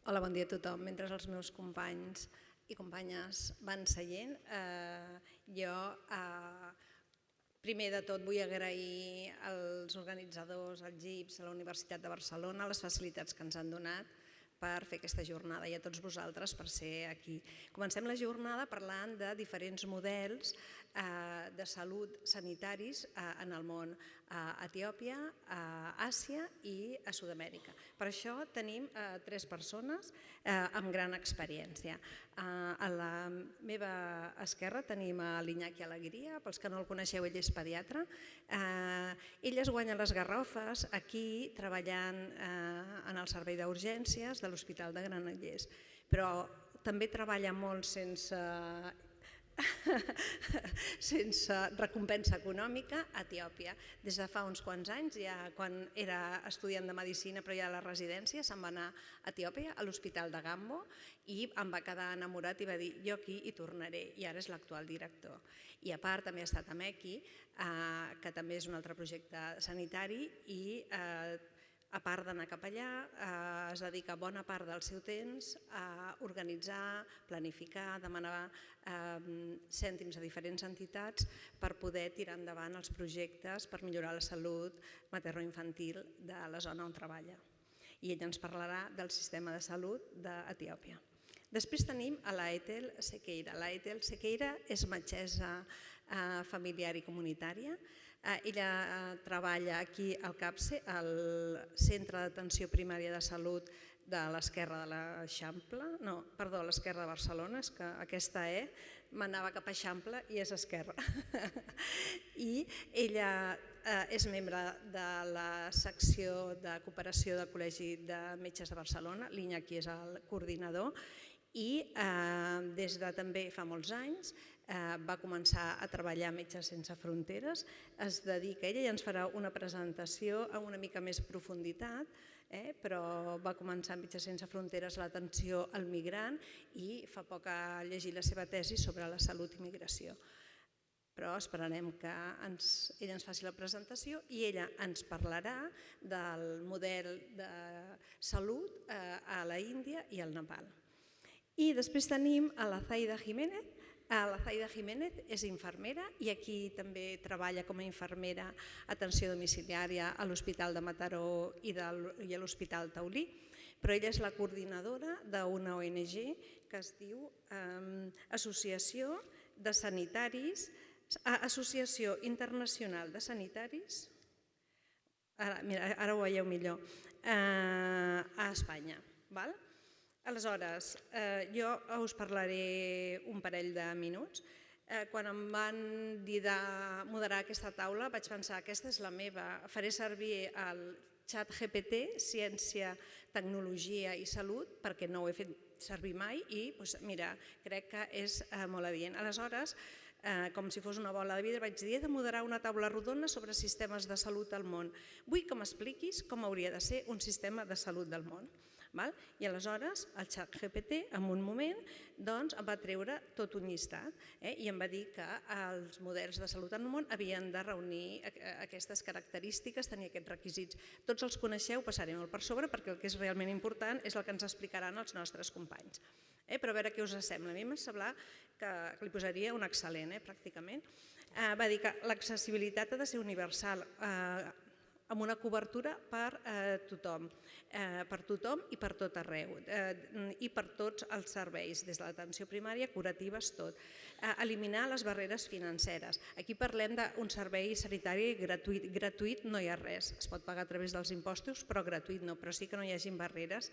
Hola, bon dia a tothom. Mentre els meus companys i companyes van seient, jo primer de tot vull agrair als organitzadors, al GIBS, a la Universitat de Barcelona, les facilitats que ens han donat per fer aquesta jornada i a tots vosaltres per ser aquí. Comencem la jornada parlant de diferents models de salut sanitaris en el món, a Etiòpia, a Àsia i a Sud-amèrica. Per això tenim tres persones amb gran experiència. A la meva esquerra tenim l'Iñaki Alegria, pels que no el coneixeu, ell és pediatre. Ell es guanya les garrofes aquí treballant en el servei d'urgències de l'Hospital de Granollers, però també treballa molt sense recompensa econòmica a Etiòpia. Des de fa uns quants anys, ja quan era estudiant de Medicina però ja a la residència, se'n va anar a Etiòpia, a l'Hospital de Gambo, i em va quedar enamorat i va dir jo aquí hi tornaré, i ara és l'actual director. I a part també ha estat a MECI, que també és un altre projecte sanitari, i a part d'anar cap allà, es dedica bona part del seu temps a organitzar, planificar, demanar cèntims a diferents entitats per poder tirar endavant els projectes per millorar la salut materno-infantil de la zona on treballa. I ell ens parlarà del sistema de salut d'Etiòpia. Després tenim a la Ethel Sequeira. La Ethel Sequeira és metgessa familiar i comunitària. Ella treballa aquí al CAPSE, al Centre d'Atenció Primària de Salut de l'esquerra de l'Eixample, no, perdó, l'esquerra de Barcelona, és que aquesta m'anava cap a Eixample i és esquerra. I ella és membre de la secció de cooperació del Col·legi de Metges de Barcelona, l'Iñaki és el coordinador, i des de també fa molts anys va començar a treballar a Metges Sense Fronteres, es dedica, ella ja ens farà una presentació amb una mica més profunditat, però va començar a Metges Sense Fronteres l'atenció al migrant i fa poc ha llegit la seva tesi sobre la salut i migració. Però esperarem que ella ens faci la presentació i ella ens parlarà del model de salut a l'Índia i al Nepal. I després tenim a la Zaida Jiménez. La Zaida Jiménez és infermera i aquí també treballa com a infermera atenció domiciliària a l'Hospital de Mataró i a l'Hospital Taulí, però ella és la coordinadora d'una ONG que es diu Associació Internacional de Sanitaris, ara ho veieu millor, a Espanya. Aleshores, jo us parlaré un parell de minuts. Quan em van dir de moderar aquesta taula vaig pensar aquesta és la meva, faré servir el xat GPT, ciència, tecnologia i salut, perquè no ho he fet servir mai i mira, crec que és molt adient. Aleshores, com si fos una bola de vidre, vaig dir he de moderar una taula rodona sobre sistemes de salut al món. Vull que m'expliquis com hauria de ser un sistema de salut del món. I aleshores el xat GPT en un moment em va treure tot un llistat i em va dir que els models de salut en el món havien de reunir aquestes característiques, tenir aquests requisits. Tots els coneixeu, passaré molt per sobre perquè el que és realment important és el que ens explicaran els nostres companys. Però a veure què us sembla. A mi m'ha semblat que li posaria un excel·lent, pràcticament. Va dir que l'accessibilitat ha de ser universal, amb una cobertura per tothom i per tot arreu, i per tots els serveis, des de l'atenció primària, curatives, tot. Eliminar les barreres financeres. Aquí parlem d'un servei sanitari gratuït. Gratuït no hi ha res, es pot pagar a través dels impostos, però gratuït no, però sí que no hi hagin barreres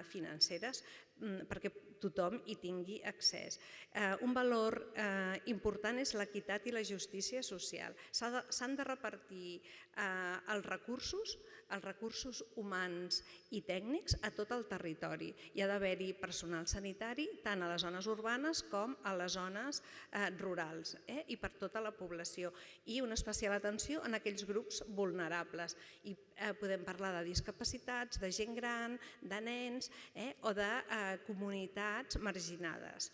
financeres perquè tothom hi tingui accés. Un valor important és l'equitat i la justícia social. S'han de repartir els recursos humans i tècnics a tot el territori. Hi ha d'haver-hi personal sanitari tant a les zones urbanes com a les zones rurals i per tota la població. I una especial atenció en aquells grups vulnerables. I podem parlar de discapacitats, de gent gran, de nens o de comunitats marginades.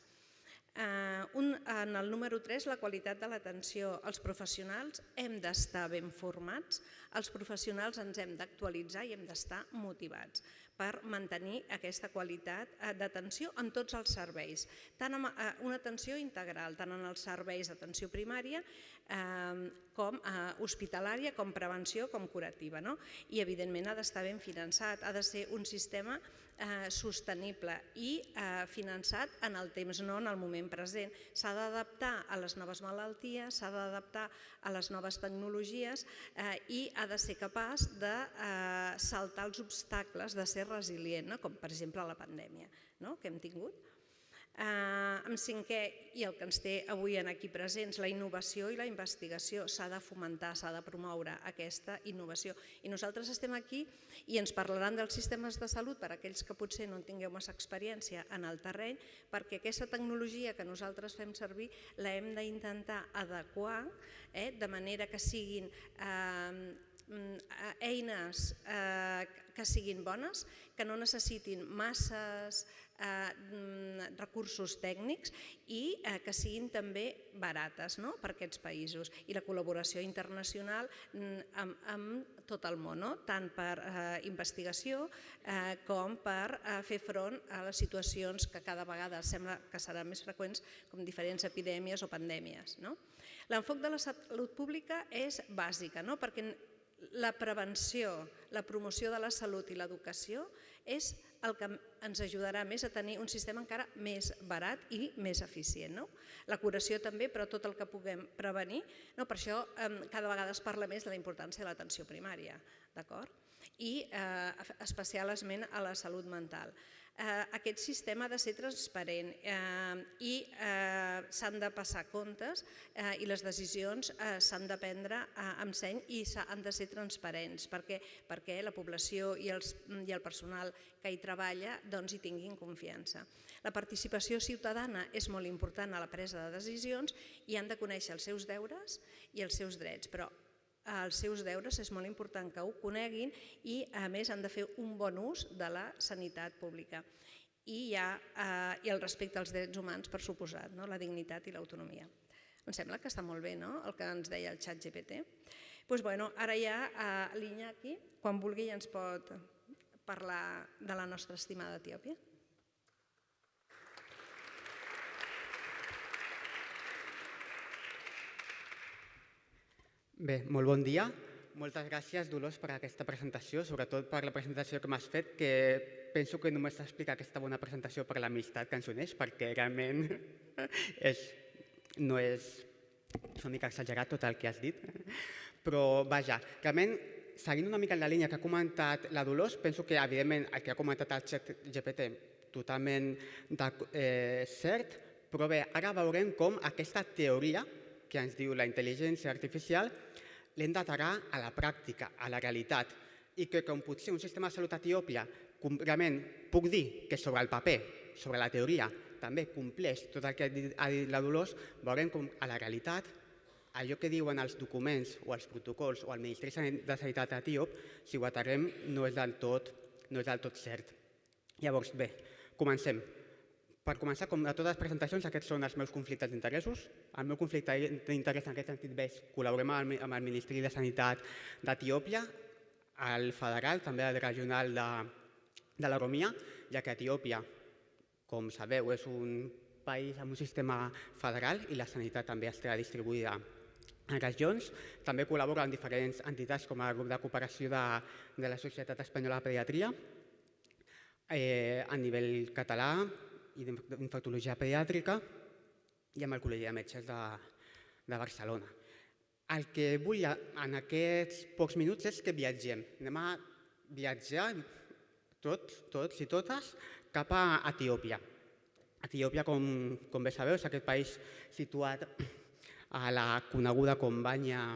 En el número 3, la qualitat de l'atenció. Els professionals hem d'estar ben formats, els professionals ens hem d'actualitzar i hem d'estar motivats. per mantenir aquesta qualitat d'atenció en tots els serveis, una atenció integral, tant en els serveis d'atenció primària com hospitalària, com prevenció, com curativa. I evidentment ha d'estar ben finançat, ha de ser un sistema sostenible i finançat en el temps, no en el moment present. S'ha d'adaptar a les noves malalties, s'ha d'adaptar a les noves tecnologies i ha de ser capaç de saltar els obstacles, de ser resilient, com per exemple la pandèmia que hem tingut. En cinquè, i el que ens té avui aquí presents, la innovació i la investigació. S'ha de fomentar, s'ha de promoure aquesta innovació. I nosaltres estem aquí i ens parlaran dels sistemes de salut per a aquells que potser no en tingueu massa experiència en el terreny, perquè aquesta tecnologia que nosaltres fem servir l'hem d'intentar adequar de manera que siguin eines que siguin bones, que no necessitin masses recursos tècnics i que siguin també barates per a aquests països. I la col·laboració internacional amb tot el món, tant per investigació com per fer front a les situacions que cada vegada sembla que seran més freqüents, com diferents epidèmies o pandèmies. L'enfoc de la salut pública és bàsica, perquè la prevenció, la promoció de la salut i l'educació és el que ens ajudarà més a tenir un sistema encara més barat i més eficient. La curació també, però tot el que puguem prevenir. Per això cada vegada es parla més de la importància de l'atenció primària, d'acord? I especialment a la salut mental. Aquest sistema ha de ser transparent i s'han de passar comptes i les decisions s'han de prendre amb seny i han de ser transparents perquè la població i el personal que hi treballa hi tinguin confiança. La participació ciutadana és molt important a la presa de decisions i han de conèixer els seus deures i els seus drets, però els seus deures és molt important que ho coneguin i a més han de fer un bon ús de la sanitat pública i el respecte als drets humans, per suposat, la dignitat i l'autonomia. Em sembla que està molt bé el que ens deia el ChatGPT. Ara ja l'Iñaki, quan vulgui, ja ens pot parlar de la nostra estimada Etiòpia. Bé, molt bon dia. Moltes gràcies, Dolors, per aquesta presentació, sobretot per la presentació que m'has fet, que penso que només t'explica aquesta bona presentació per l'amistat que ens uneix, perquè realment no és una mica exagerat tot el que has dit. Però, vaja, realment, seguint una mica en la línia que ha comentat la Dolors, penso que, evidentment, el que ha comentat el ChatGPT totalment cert, però bé, ara veurem com aquesta teoria que ens diu la intel·ligència artificial l'hem d'aterrar a la pràctica, a la realitat, i que com potser un sistema de salut a Etiòpia realment puc dir que sobre el paper, sobre la teoria, també compleix tot el que ha dit la Dolors, veurem com a la realitat allò que diuen els documents o els protocols o el Ministeri de Sanitat etíop, si ho aterrem, no és del tot cert. Llavors, bé, comencem. Per començar, com a totes les presentacions, aquests són els meus conflictes d'interessos. El meu conflicte d'interès en aquest sentit és col·laborem amb el Ministeri de Sanitat d'Etiòpia, el federal, també el regional de l'Oromia, ja que Etiòpia, com sabeu, és un país amb un sistema federal i la sanitat també està distribuïda en regions. També col·laboro amb diferents entitats com el grup de cooperació de la Societat Espanyola de Pediatria a nivell català i d'infectologia pediàtrica i amb el Col·legi de Metges de Barcelona. El que vull en aquests pocs minuts és que viatgem. Anem a viatjar tots i totes cap a Etiòpia. Etiòpia, com bé sabeu, és aquest país situat a la coneguda com Banya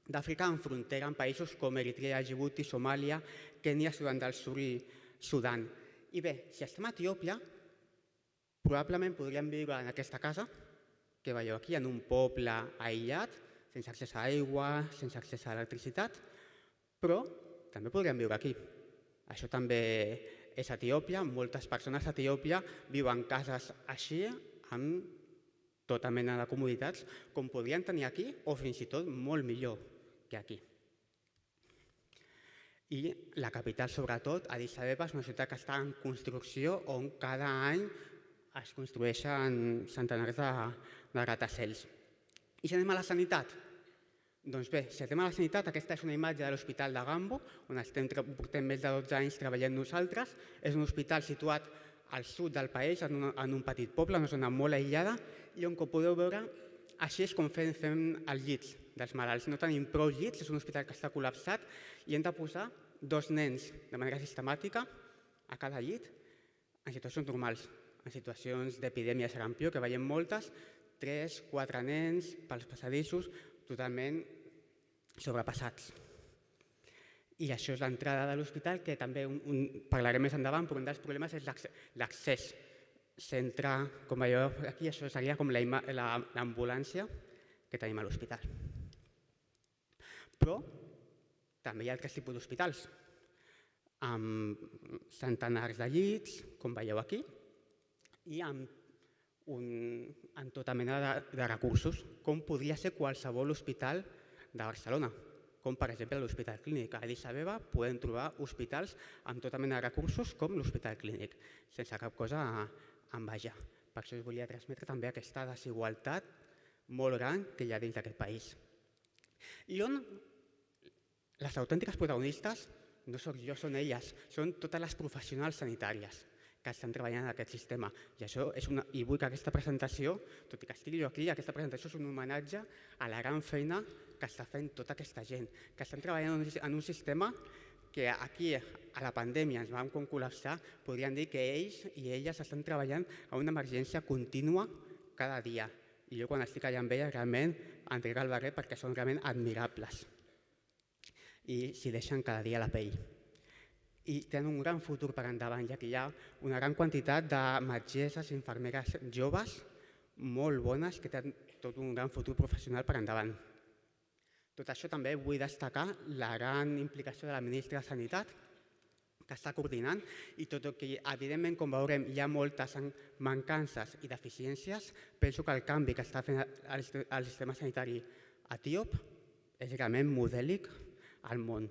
d'Àfrica, en frontera amb països com Eritrea, Djibouti, Somàlia, Kènia, Sudan del Sud i Sudan. I bé, si estem a Etiòpia, probablement podríem viure en aquesta casa que veieu aquí, en un poble aïllat, sense accés a aigua, sense accés a electricitat, però també podríem viure aquí. Això també és Etiòpia, moltes persones a Etiòpia viuen en cases així, amb tota mena de comoditats, com podrien tenir aquí o fins i tot molt millor que aquí. I la capital, sobretot, Addis Abeba, és una ciutat que està en construcció on cada any es construeixen centenars de gratacels. I si anem a la sanitat? Doncs bé, si anem a la sanitat, aquesta és una imatge de l'Hospital de Gambo, on portem més de 12 anys treballant nosaltres. És un hospital situat al sud del país, en un petit poble, una zona molt aïllada, i on, com podeu veure, així és com fem els llits dels malalts. No tenim prou llits, és un hospital que està col·lapsat i hem de posar 2 nens de manera sistemàtica a cada llit en situacions normals. En situacions d'epidèmia de sarampió, que veiem moltes, 3, 4 nens pels passadissos totalment sobrepassats. I això és l'entrada de l'hospital, que també parlarem més endavant, però un dels problemes és l'accés. S'entra, com veieu aquí, això seria com l'ambulància que tenim a l'hospital. Però també hi ha altres tipus d'hospitals, amb centenars de llits, com veieu aquí, i amb tota mena de recursos, com podria ser qualsevol hospital de Barcelona, com per exemple l'Hospital Clínic. A Addis Abeba podem trobar hospitals amb tota mena de recursos com l'Hospital Clínic, sense cap cosa a envejar. Per això us volia transmetre també aquesta desigualtat molt gran que hi ha dins d'aquest país. I on les autèntiques protagonistes no soc jo, són elles, són totes les professionals sanitàries que estan treballant en aquest sistema. I vull que aquesta presentació, tot i que estigui jo aquí, aquesta presentació és un homenatge a la gran feina que està fent tota aquesta gent, que estan treballant en un sistema que aquí, a la pandèmia, ens vam col·lapsar, podríem dir que ells i elles estan treballant a una emergència contínua cada dia. I jo quan estic allà amb elles realment em trec el barret perquè són realment admirables i s'hi deixen cada dia la pell. I tenen un gran futur per endavant, ja que hi ha una gran quantitat de metgesses i infermeres joves molt bones que tenen tot un gran futur professional per endavant. Tot això també vull destacar la gran implicació de la ministra de Sanitat, que està coordinant, i tot i que, evidentment, com veurem, hi ha moltes mancances i deficiències, penso que el canvi que està fent el sistema sanitari etíop és realment modèlic al món.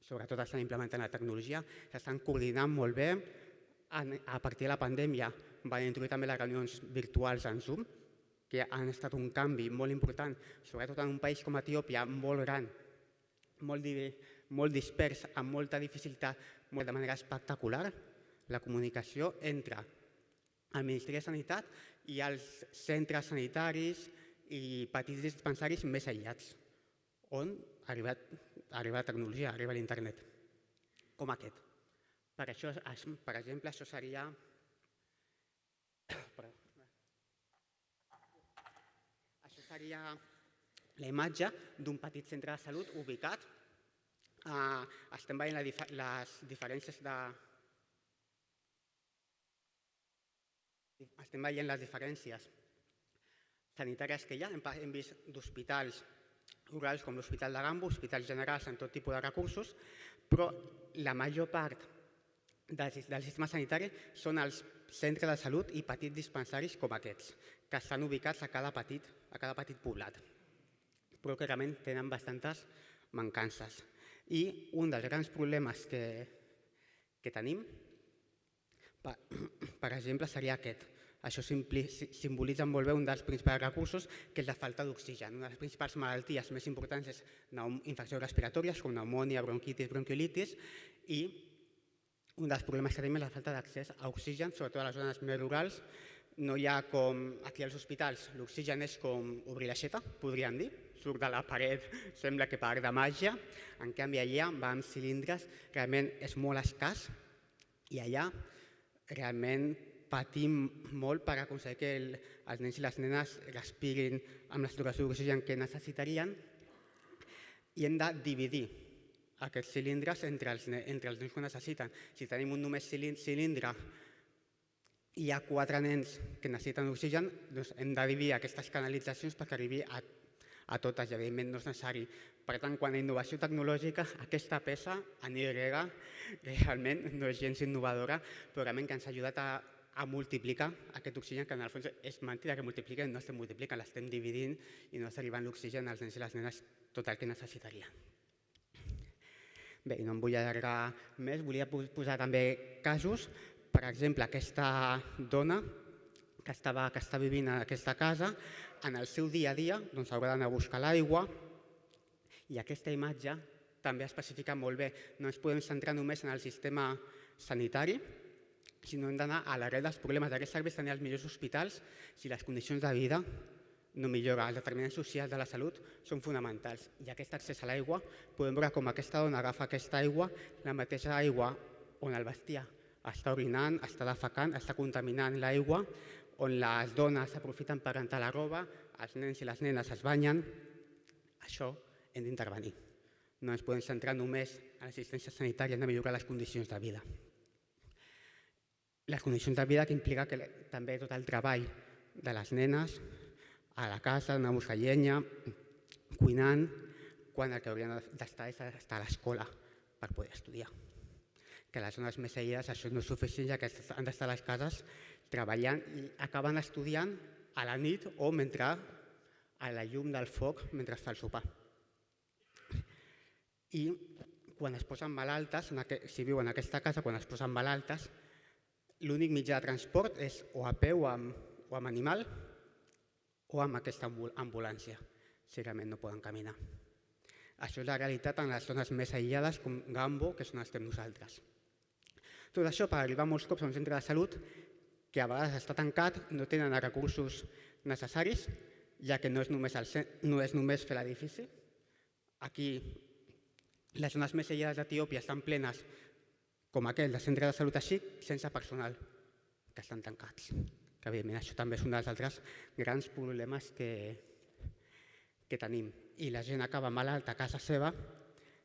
Sobretot estan implementant la tecnologia, s'estan coordinant molt bé. A partir de la pandèmia van introduir també les reunions virtuals en Zoom, que han estat un canvi molt important, sobretot en un país com Etiòpia, molt gran, molt dispers, amb molta dificultat, de manera espectacular, la comunicació entre el Ministeri de Sanitat i els centres sanitaris i petits dispensaris més aïllats, on arriba la tecnologia, arriba l'internet, com aquest. Per exemple, això seria... Això seria la imatge d'un petit centre de salut ubicat. Estem veient les diferències sanitàries que hi ha. Hem vist d'hospitals rurals com l'Hospital de Gambo, hospitals generals amb tot tipus de recursos, però la major part del sistema sanitari són els centres de salut i petits dispensaris com aquests, que estan ubicats a cada petit poblat, però que realment tenen bastantes mancances. I un dels grans problemes que tenim, per exemple, seria aquest. Això simbolitza molt bé un dels principals recursos, que és la falta d'oxigen. Una de les principals malalties més importants és infeccions respiratòries, com pneumònia, bronquitis, bronquiolitis, i un dels problemes que tenim és la falta d'accés a oxigen, sobretot a les zones més rurals. No hi ha com aquí als hospitals, l'oxigen és com obrir l'aixeta, podríem dir, surt de la paret, sembla que per art de màgia. En canvi, allà va amb cilindres, realment és molt escàs, i allà realment patim molt per aconseguir que els nens i les nenes respirin amb la saturació d'oxigen que necessitarien, i hem de dividir aquests cilindres entre els nens que necessiten. Si tenim un només cilindre i hi ha 4 nens que necessiten oxigen, doncs hem de dividir aquestes canalitzacions perquè arribi a totes, i evidentment no és necessari. Per tant, quan a innovació tecnològica, aquesta peça en Y realment no és gens innovadora, però realment que ens ha ajudat a multiplicar aquest oxigen, que en el fons és mentida que multipliquen, no estem multiplicant, l'estem dividint i no està arribant l'oxigen als nens i les nenes tot el que necessitarien. Bé, i no em vull allargar més, volia posar també casos. Per exemple, aquesta dona que està vivint en aquesta casa, en el seu dia a dia doncs, haurà d'anar a buscar l'aigua, i aquesta imatge també especifica molt bé. No ens podem centrar només en el sistema sanitari, sinó hem d'anar a l'arrel dels problemes. De què serveix tenir els millors hospitals si les condicions de vida no milloren? Els determinants socials de la salut són fonamentals. I aquest accés a l'aigua, podem veure com aquesta dona agafa aquesta aigua, la mateixa aigua on el bestiar està orinant, està defecant, està contaminant l'aigua, on les dones s'aprofiten per rentar la roba, els nens i les nenes es banyen. Això hem d'intervenir. No ens podem centrar només en l'assistència sanitària, hem de millorar les condicions de vida. Les condicions de vida que implica que també tot el treball de les nenes a la casa, anar a buscar llenya, cuinant, quan el que haurien d'estar és estar a l'escola per poder estudiar. Que a les zones més aïllades això no és suficient, ja que han d'estar a les cases treballant i acaben estudiant a la nit o mentre a la llum del foc mentre es fa el sopar. I quan es posen malaltes, si viuen en aquesta casa, quan es posen malaltes, l'únic mitjà de transport és o a peu o amb animal o amb aquesta ambulància, si realment no poden caminar. Això és la realitat en les zones més aïllades com Gambo, que és on estem nosaltres. Tot això per arribar molts cops a un centre de salut que a vegades està tancat, no tenen els recursos necessaris, ja que no és només fer l'edifici. Aquí les zones més aïllades d'Etiòpia estan plenes, com aquell de centre de salut així, sense personal, que estan tancats. Que evidentment això també és un dels altres grans problemes que tenim. I la gent acaba malalta a casa seva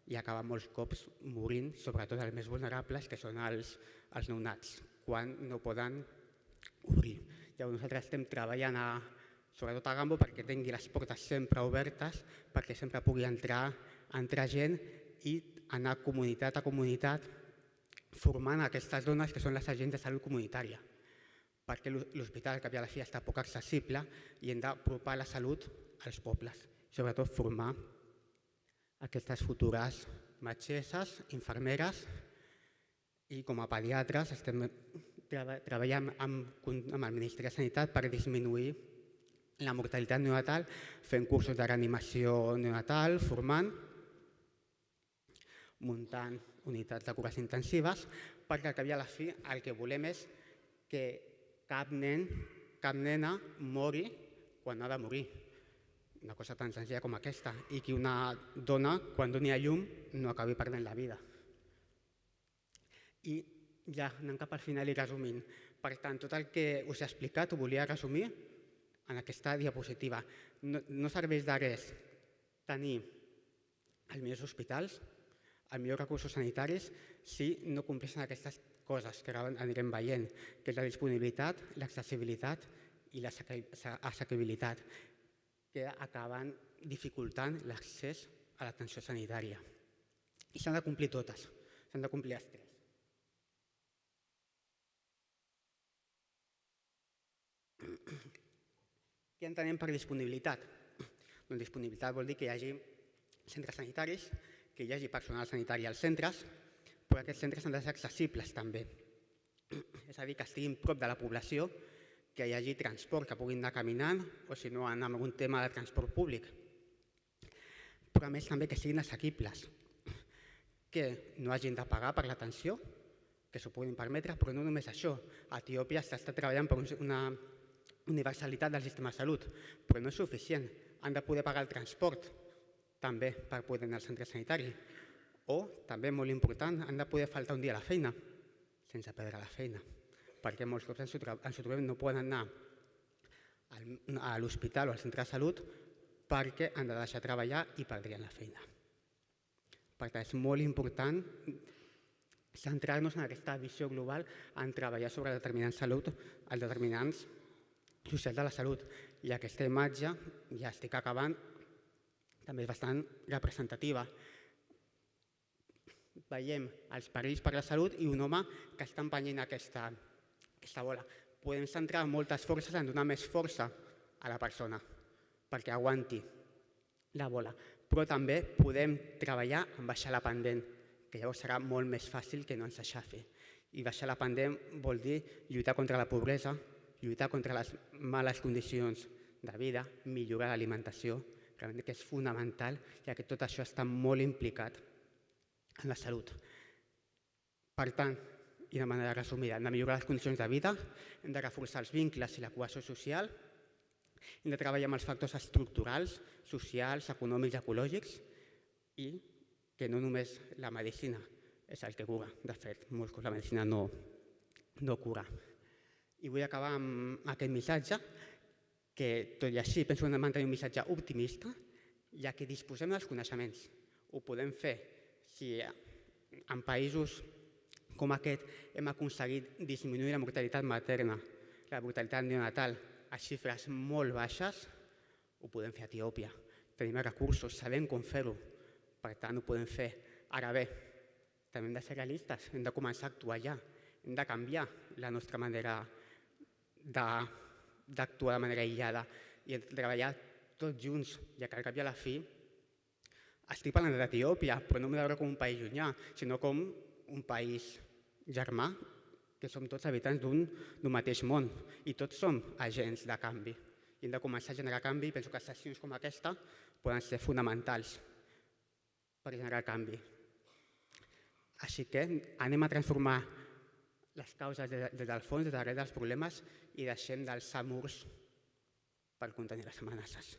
i acaba molts cops morint, sobretot els més vulnerables, que són els nounats, quan no poden obrir. Llavors nosaltres estem treballant sobretot a Gambo perquè tingui les portes sempre obertes, perquè sempre pugui entrar gent i anar comunitat a comunitat formant aquestes dones que són les agents de salut comunitària, perquè l'hospital al cap i a la fi està poc accessible i hem d'apropar la salut als pobles, sobretot formar aquestes futures metgesses, infermeres, i com a pediatres estem treballant amb el Ministeri de Sanitat per disminuir la mortalitat neonatal, fent cursos de reanimació neonatal, formant, muntant unitats de cures intensives, perquè al cap i a la fi el que volem és que cap nen, cap nena mori quan ha de morir. Una cosa tan senzilla com aquesta, i que una dona, quan doni a llum, no acabi perdent la vida. I ja anant cap al final i resumint. Per tant, tot el que us he explicat ho volia resumir en aquesta diapositiva. No serveix de res tenir els millors hospitals, els millors recursos sanitaris, si no compleixen aquestes coses que ara anirem veient, que és la disponibilitat, l'accessibilitat i l'assequibilitat, que acaben dificultant l'accés a l'atenció sanitària. I s'han de complir totes, s'han de complir les tres. Què entenem per disponibilitat? Doncs disponibilitat vol dir que hi hagi centres sanitaris, que hi hagi personal sanitari als centres, però aquests centres han de ser accessibles també. És a dir, que estiguin prop de la població, que hi hagi transport, que puguin anar caminant, o si no, anar amb algun tema de transport públic. Però a més també que siguin assequibles, que no hagin de pagar per l'atenció, que s'ho puguin permetre, però no només això. A Etiòpia s'està treballant per una universalitat del sistema de salut, però no és suficient. Han de poder pagar el transport també per poder anar al centre sanitari. O, també molt important, han de poder faltar un dia a la feina sense perdre la feina, perquè molts cops ens ho trobem, no poden anar a l'hospital o al centre de salut perquè han de deixar treballar i perdrien la feina. Per tant, és molt important centrar-nos en aquesta visió global en treballar sobre determinants salut, els determinants socials de la salut. I aquesta imatge, ja estic acabant, també és bastant representativa. Veiem els perills per la salut i un home que està empenyent aquesta bola. Podem centrar moltes forces en donar més força a la persona perquè aguanti la bola, però també podem treballar en baixar la pendent, que perquè llavors serà molt més fàcil que no ens aixafi. I baixar la pandèmia vol dir lluitar contra la pobresa, lluitar contra les males condicions de vida, millorar l'alimentació, que és fonamental, ja que tot això està molt implicat en la salut. Per tant, i de manera resumida, hem de millorar les condicions de vida, hem de reforçar els vincles i la cohesió social, hem de treballar amb els factors estructurals, socials, econòmics i ecològics i que no només la medicina és el que cura. De fet, molts cops la medicina no cura. I vull acabar amb aquest missatge, que tot i així penso que hem de mantenir un missatge optimista, ja que disposem dels coneixements. Ho podem fer si en països com aquest hem aconseguit disminuir la mortalitat materna, la mortalitat neonatal, a xifres molt baixes, ho podem fer a Etiòpia. Tenim recursos, sabem com fer-ho, per tant ho podem fer. Ara bé, també hem de ser realistes, hem de començar a actuar ja, hem de canviar la nostra manera d'actuar de manera aïllada i hem de treballar tots junts, ja que al cap i a la fi estic parlant d'Etiòpia, però no m'he de veure com un país llunyà, sinó com un país germà, que som tots habitants d'un mateix món i tots som agents de canvi. I hem de començar a generar canvi i penso que sessions com aquesta poden ser fonamentals per generar canvi. Així que anem a transformar les causes des del fons, des darrere dels problemes i deixem d'alçar murs per contenir les amenaces.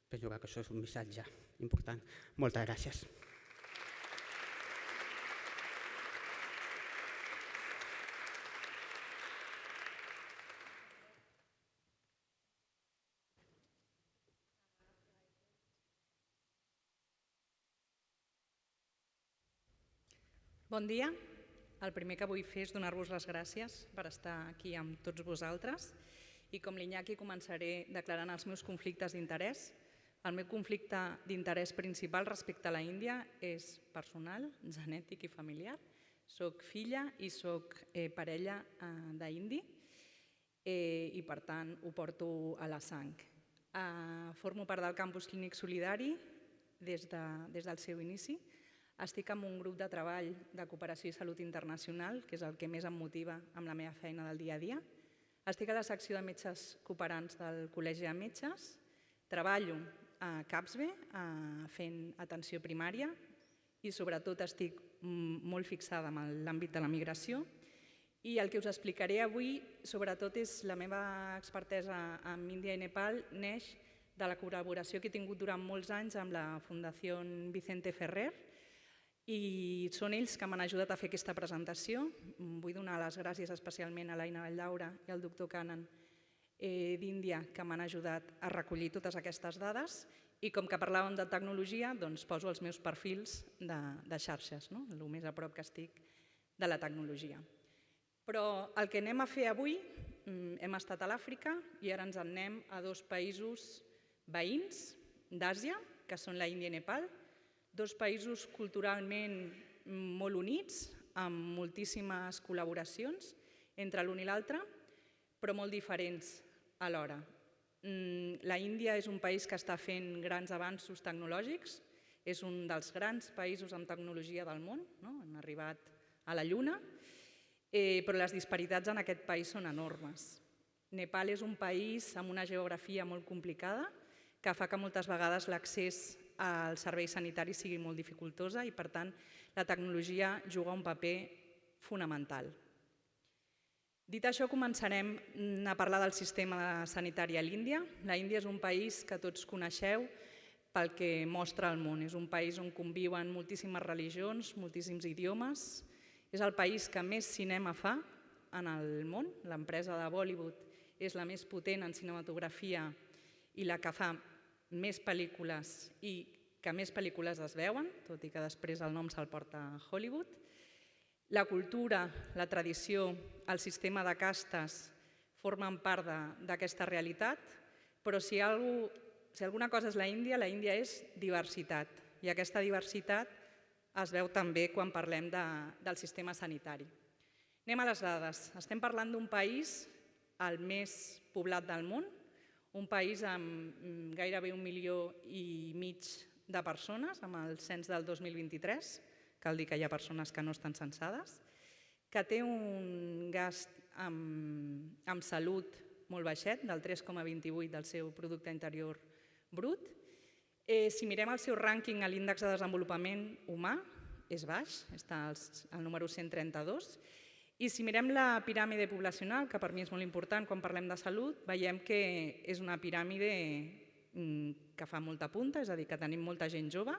Penso que això és un missatge important. Moltes gràcies. Bon dia. El primer que vull fer és donar-vos les gràcies per estar aquí amb tots vosaltres i com l'Iñaki començaré declarant els meus conflictes d'interès. El meu conflicte d'interès principal respecte a la Índia és personal, genètic i familiar. Soc filla i soc parella d'indi i per tant ho porto a la sang. Formo part del Campus Clínic Solidari des del seu inici. Estic en un grup de treball de cooperació i salut internacional, que és el que més em motiva amb la meva feina del dia a dia. Estic a la secció de metges cooperants del Col·legi de Metges. Treballo a CAPSBE fent atenció primària i sobretot estic molt fixada en l'àmbit de la migració. I el que us explicaré avui sobretot és la meva expertesa en Índia i Nepal neix de la col·laboració que he tingut durant molts anys amb la Fundació Vicente Ferrer, i són ells que m'han ajudat a fer aquesta presentació. Vull donar les gràcies especialment a l'Aina Valldaura i al doctor Kannan d'Índia, que m'han ajudat a recollir totes aquestes dades. I com que parlàvem de tecnologia, doncs poso els meus perfils de xarxes, el més a prop que estic de la tecnologia. Però el que anem a fer avui, hem estat a l'Àfrica i ara ens en anem a dos països veïns d'Àsia, que són la Índia i Nepal, dos països culturalment molt units, amb moltíssimes col·laboracions entre l'un i l'altre, però molt diferents alhora. La Índia és un país que està fent grans avanços tecnològics, és un dels grans països en tecnologia del món, han arribat a la Lluna, però les disparitats en aquest país són enormes. Nepal és un país amb una geografia molt complicada que fa que moltes vegades l'accés als serveis sanitaris sigui molt dificultosa i, per tant, la tecnologia juga un paper fonamental. Dit això, començarem a parlar del sistema sanitari a l'Índia. L'Índia és un país que tots coneixeu pel que mostra al món. És un país on conviuen moltíssimes religions, moltíssims idiomes. És el país que més cinema fa en el món. L'empresa de Bollywood és la més potent en cinematografia i la que fa més pel·lícules i que més pel·lícules es veuen, tot i que després el nom se'l porta a Hollywood. La cultura, la tradició, el sistema de castes formen part d'aquesta realitat, però si alguna cosa és la Índia és diversitat. I aquesta diversitat es veu també quan parlem del sistema sanitari. Anem a les dades. Estem parlant d'un país, el més poblat del món, un país amb gairebé 1,5 milió de persones, amb el cens del 2023, cal dir que hi ha persones que no estan censades, que té un gast amb salut molt baixet, del 3,28 del seu producte interior brut. Si mirem el seu rànquing a l'índex de desenvolupament humà, és baix, està al número 132, i si mirem la piràmide poblacional, que per mi és molt important quan parlem de salut, veiem que és una piràmide que fa molta punta, és a dir, que tenim molta gent jove.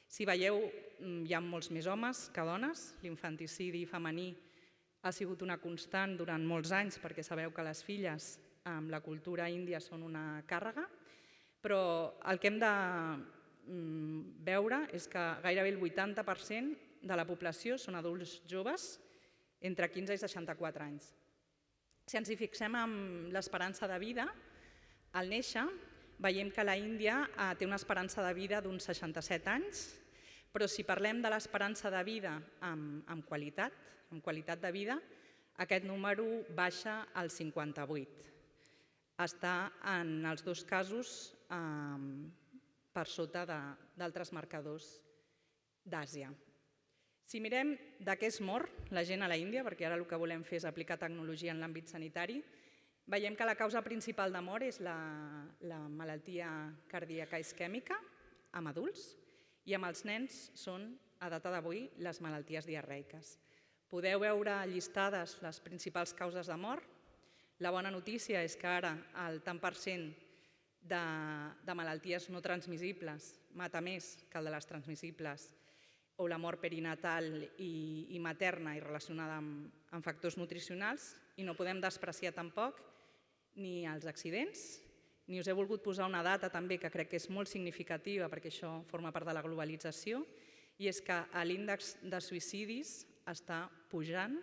Si veieu, hi ha molts més homes que dones, l'infanticidi femení ha sigut una constant durant molts anys, perquè sabeu que les filles amb la cultura índia són una càrrega, però el que hem de veure és que gairebé el 80% de la població són adults joves entre 15 i 64 anys. Si ens hi fixem en l'esperança de vida, al néixer veiem que la Índia té una esperança de vida d'uns 67 anys, però si parlem de l'esperança de vida amb qualitat de vida, aquest número baixa al 58. Està en els dos casos per sota d'altres marcadors d'Àsia. Si mirem de què es mor la gent a la Índia, perquè ara el que volem fer és aplicar tecnologia en l'àmbit sanitari, veiem que la causa principal de mort és la malaltia cardíaca isquèmica amb adults i amb els nens són, a data d'avui, les malalties diarreiques. Podeu veure llistades les principals causes de mort. La bona notícia és que ara el tant per cent de malalties no transmissibles mata més que el de les transmissibles o la mort perinatal i materna i relacionada amb factors nutricionals, i no podem despreciar tampoc ni els accidents, ni us he volgut posar una data també que crec que és molt significativa perquè això forma part de la globalització, i és que l'índex de suïcidis està pujant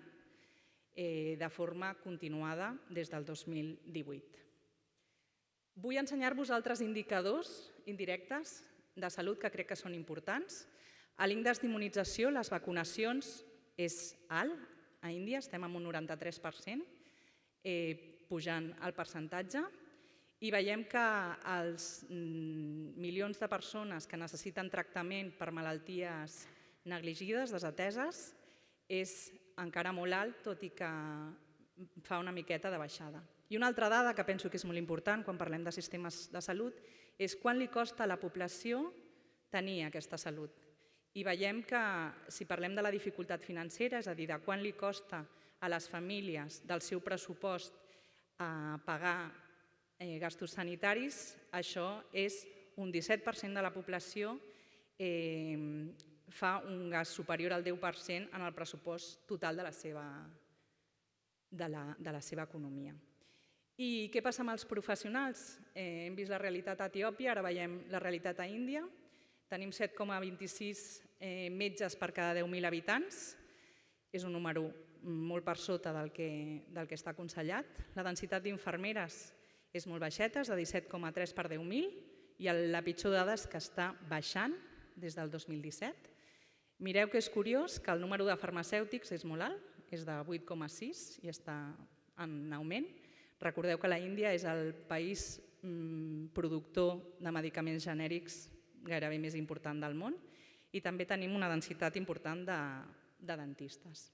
de forma continuada des del 2018. Vull ensenyar-vos altres indicadors indirectes de salut que crec que són importants. A l'índex d'immunització, les vacunacions és alt. A Índia estem en un 93%, pujant el percentatge, i veiem que els milions de persones que necessiten tractament per malalties negligides, desateses, és encara molt alt, tot i que fa una miqueta de baixada. I una altra dada que penso que és molt important quan parlem de sistemes de salut és quant li costa a la població tenir aquesta salut. I veiem que si parlem de la dificultat financera, és a dir, de quant li costa a les famílies del seu pressupost pagar gastos sanitaris, això és un 17% de la població fa un gast superior al 10% en el pressupost total de la seva economia. I què passa amb els professionals? Hem vist la realitat a Etiòpia, ara veiem la realitat a Índia. Tenim 7,26 metges per cada 10.000 habitants. És un número molt per sota del que està aconsellat. La densitat d'infermeres és molt baixeta, és de 17,3 per 10.000, i la pitjor dada és que està baixant des del 2017. Mireu que és curiós que el número de farmacèutics és molt alt, és de 8,6 i està en augment. Recordeu que la Índia és el país productor de medicaments genèrics gairebé més important del món, i també tenim una densitat important de dentistes.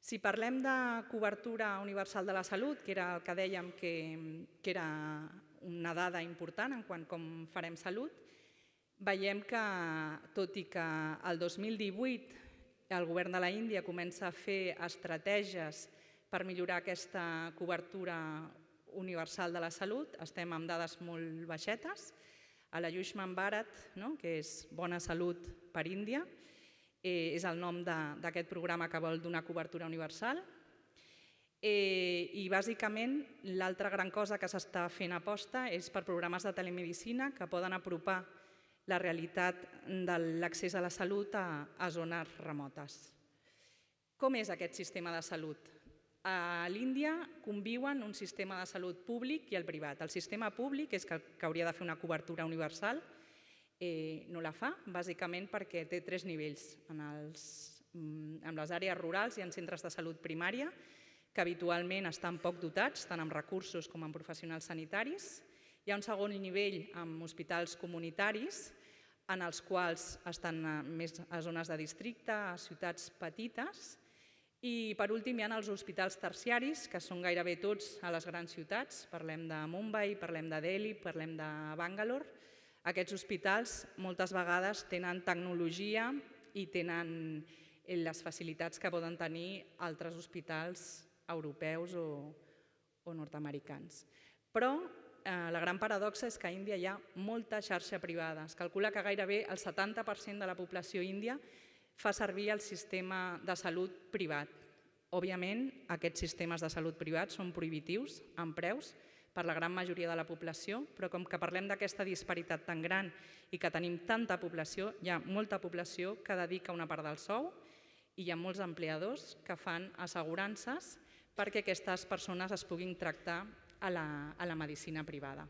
Si parlem de cobertura universal de la salut, que era el que dèiem que era una dada important en quant com farem salut, veiem que, tot i que el 2018 el govern de la Índia comença a fer estratègies per millorar aquesta cobertura universal de la salut, estem amb dades molt baixetes. A l'Ayushman Bharat, que és Bona Salut per Índia, és el nom d'aquest programa que vol donar cobertura universal. I bàsicament l'altra gran cosa que s'està fent aposta és per programes de telemedicina que poden apropar la realitat de l'accés a la salut a zones remotes. Com és aquest sistema de salut? A l'Índia conviuen un sistema de salut públic i el privat. El sistema públic, que és que hauria de fer una cobertura universal, no la fa, bàsicament perquè té 3 nivells. En les àrees rurals i en centres de salut primària, que habitualment estan poc dotats, tant amb recursos com amb professionals sanitaris. Hi ha un segon nivell amb hospitals comunitaris, en els quals estan més a zones de districte, a ciutats petites. I per últim hi ha els hospitals terciaris, que són gairebé tots a les grans ciutats. Parlem de Mumbai, parlem de Delhi, parlem de Bangalore. Aquests hospitals moltes vegades tenen tecnologia i tenen les facilitats que poden tenir altres hospitals europeus o nord-americans. Però la gran paradoxa és que a Índia hi ha molta xarxa privada. Es calcula que gairebé el 70% de la població índia fa servir el sistema de salut privat. Òbviament, aquests sistemes de salut privats són prohibitius en preus per la gran majoria de la població, però com que parlem d'aquesta disparitat tan gran i que tenim tanta població, hi ha molta població que dedica una part del sou i hi ha molts empleadors que fan assegurances perquè aquestes persones es puguin tractar a la medicina privada.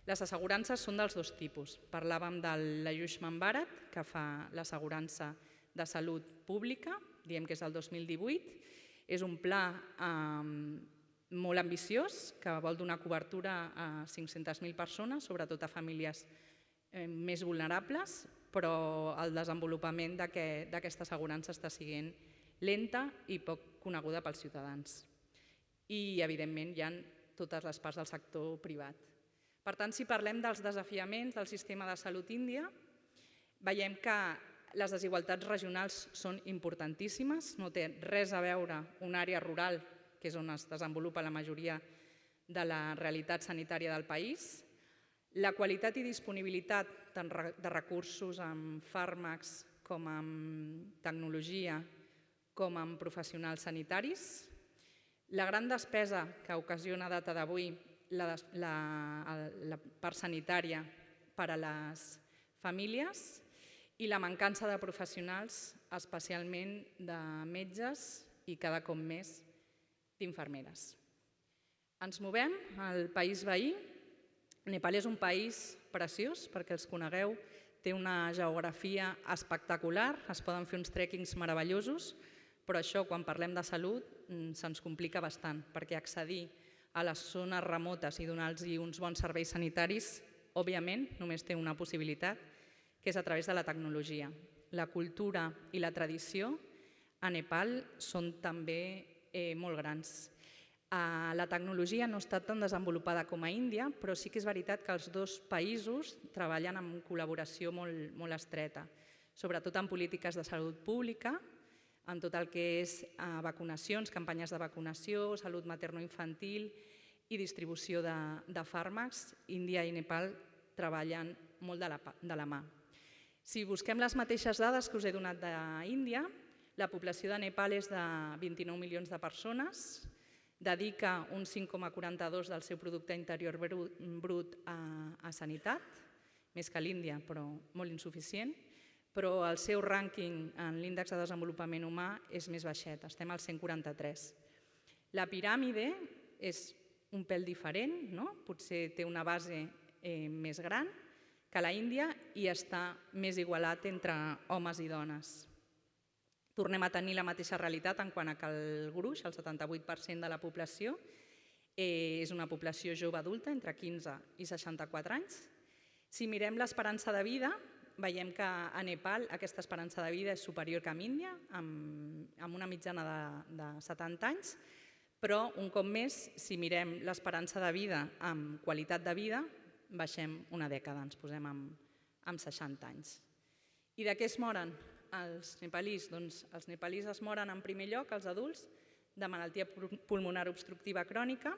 Les assegurances són dels dos tipus. Parlàvem de l'Ayushman Bharat, que fa l'assegurança de salut pública, diem que és el 2018. És un pla molt ambiciós que vol donar cobertura a 500.000 persones, sobretot a famílies més vulnerables, però el desenvolupament d'aquesta assegurança està sent lenta i poc coneguda pels ciutadans. I, evidentment, hi ha totes les parts del sector privat. Per tant, si parlem dels desafiaments del sistema de salut índia, veiem que les desigualtats regionals són importantíssimes, no té res a veure una àrea rural, que és on es desenvolupa la majoria de la realitat sanitària del país. La qualitat i disponibilitat tant de recursos en fàrmacs com en tecnologia com en professionals sanitaris. La gran despesa que ocasiona a data d'avui la part sanitària per a les famílies i la mancança de professionals, especialment de metges i cada cop més d'infermeres. Ens movem al país veí. Nepal és un país preciós, perquè els conegueu, té una geografia espectacular, es poden fer uns trèquings meravellosos, però això, quan parlem de salut, se'ns complica bastant, perquè accedir a les zones remotes i donar-los uns bons serveis sanitaris, òbviament, només té una possibilitat, que és a través de la tecnologia. La cultura i la tradició a Nepal són també molt grans. La tecnologia no està tan desenvolupada com a Índia, però sí que és veritat que els dos països treballen en col·laboració molt estreta, sobretot en polítiques de salut pública, en tot el que és vacunacions, campanyes de vacunació, salut materno-infantil i distribució de fàrmacs. Índia i Nepal treballen molt de la mà. Si busquem les mateixes dades que us he donat d'Índia, la població de Nepal és de 29 milions de persones, dedica un 5,42% del seu producte interior brut a sanitat, més que l'Índia, però molt insuficient, però el seu rànquing en l'índex de desenvolupament humà és més baixet, estem al 143. La piràmide és un pèl diferent, potser té una base més gran que la Índia i està més igualat entre homes i dones. Tornem a tenir la mateixa realitat en quant a que el gruix, el 78% de la població, és una població jove adulta, entre 15 i 64 anys. Si mirem l'esperança de vida, veiem que a Nepal aquesta esperança de vida és superior que a Índia, amb una mitjana de 70 anys, però un cop més, si mirem l'esperança de vida amb qualitat de vida, baixem una dècada, ens posem amb 60 anys. I de què es moren els nepalís? Doncs els nepalís es moren en primer lloc, els adults, de malaltia pulmonar obstructiva crònica,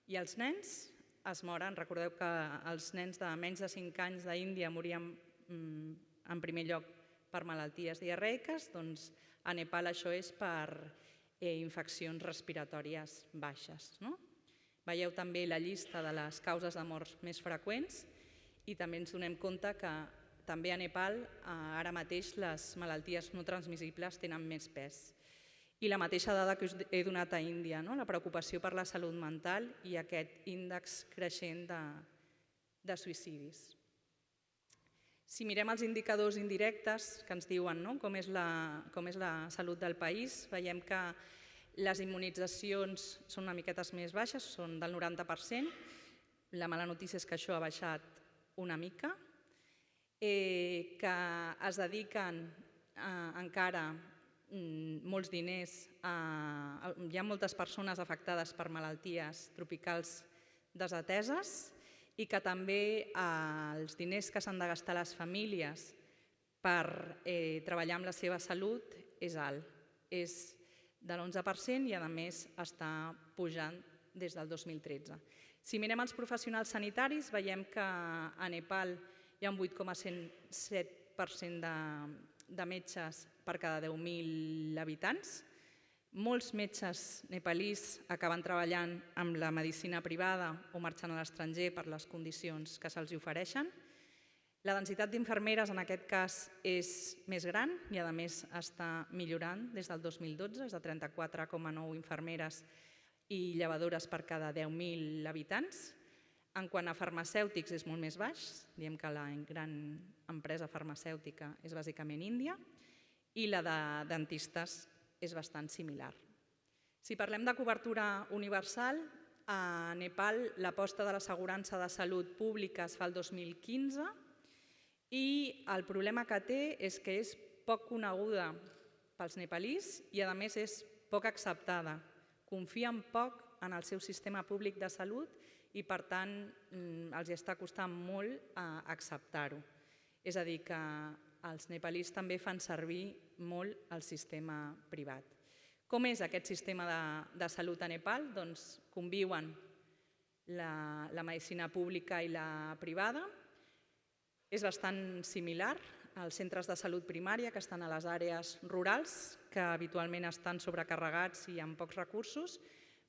i els nens es moren. Recordeu que els nens de menys de 5 anys d'Índia morien en primer lloc per malalties diarreiques, doncs a Nepal això és per infeccions respiratòries baixes. Veieu també la llista de les causes de morts més freqüents i també ens donem compte que també a Nepal ara mateix les malalties no transmissibles tenen més pes. I la mateixa dada que us he donat a Índia, la preocupació per la salut mental i aquest índex creixent de suïcidis. Si mirem els indicadors indirectes que ens diuen com és la salut del país, veiem que les immunitzacions són una miquetes més baixes, són del 90%. La mala notícia és que això ha baixat una mica. que es dediquen encara molts diners, hi ha moltes persones afectades per malalties tropicals desateses i que també els diners que s'han de gastar les famílies per treballar amb la seva salut és alt. És de l'11% i a més està pujant des del 2013. Si mirem els professionals sanitaris veiem que a Nepal hi ha un 8,7% de metges per cada 10.000 habitants. Molts metges nepalís acaben treballant amb la medicina privada o marxant a l'estranger per les condicions que se'ls ofereixen. La densitat d'infermeres en aquest cas és més gran i a més està millorant des del 2012, és de 34,9 infermeres i llevadores per cada 10.000 habitants. En quant a farmacèutics és molt més baix, diem que la gran empresa farmacèutica és bàsicament Índia i la de dentistes és bastant similar. Si parlem de cobertura universal, a Nepal l'aposta de l'assegurança de salut pública es fa el 2015 i el problema que té és que és poc coneguda pels nepalís i a més és poc acceptada. Confien poc en el seu sistema públic de salut i per tant els està costant molt acceptar-ho. És a dir, que els nepalís també fan servir molt el sistema privat. Com és aquest sistema de salut a Nepal? Doncs conviuen la medicina pública i la privada. És bastant similar als centres de salut primària que estan a les àrees rurals, que habitualment estan sobrecarregats i amb pocs recursos,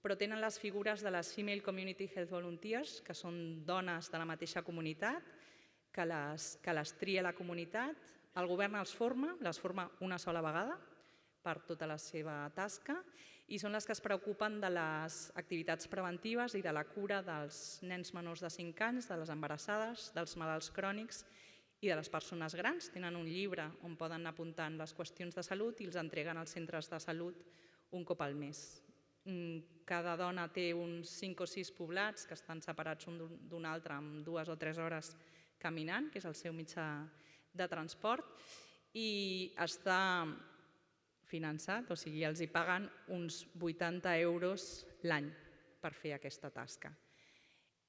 però tenen les figures de les Female Community Health Volunteers, que són dones de la mateixa comunitat, que les tria la comunitat. El govern les forma una sola vegada per tota la seva tasca i són les que es preocupen de les activitats preventives i de la cura dels nens menors de 5 anys, de les embarassades, dels malalts crònics i de les persones grans. Tenen un llibre on poden anar apuntant les qüestions de salut i els entreguen als centres de salut un cop al mes. Cada dona té uns 5 o 6 poblats que estan separats un d'un altre amb 2 o 3 hores caminant, que és el seu mitjà de transport, i està finançat, o sigui, els hi paguen uns 80 euros l'any per fer aquesta tasca.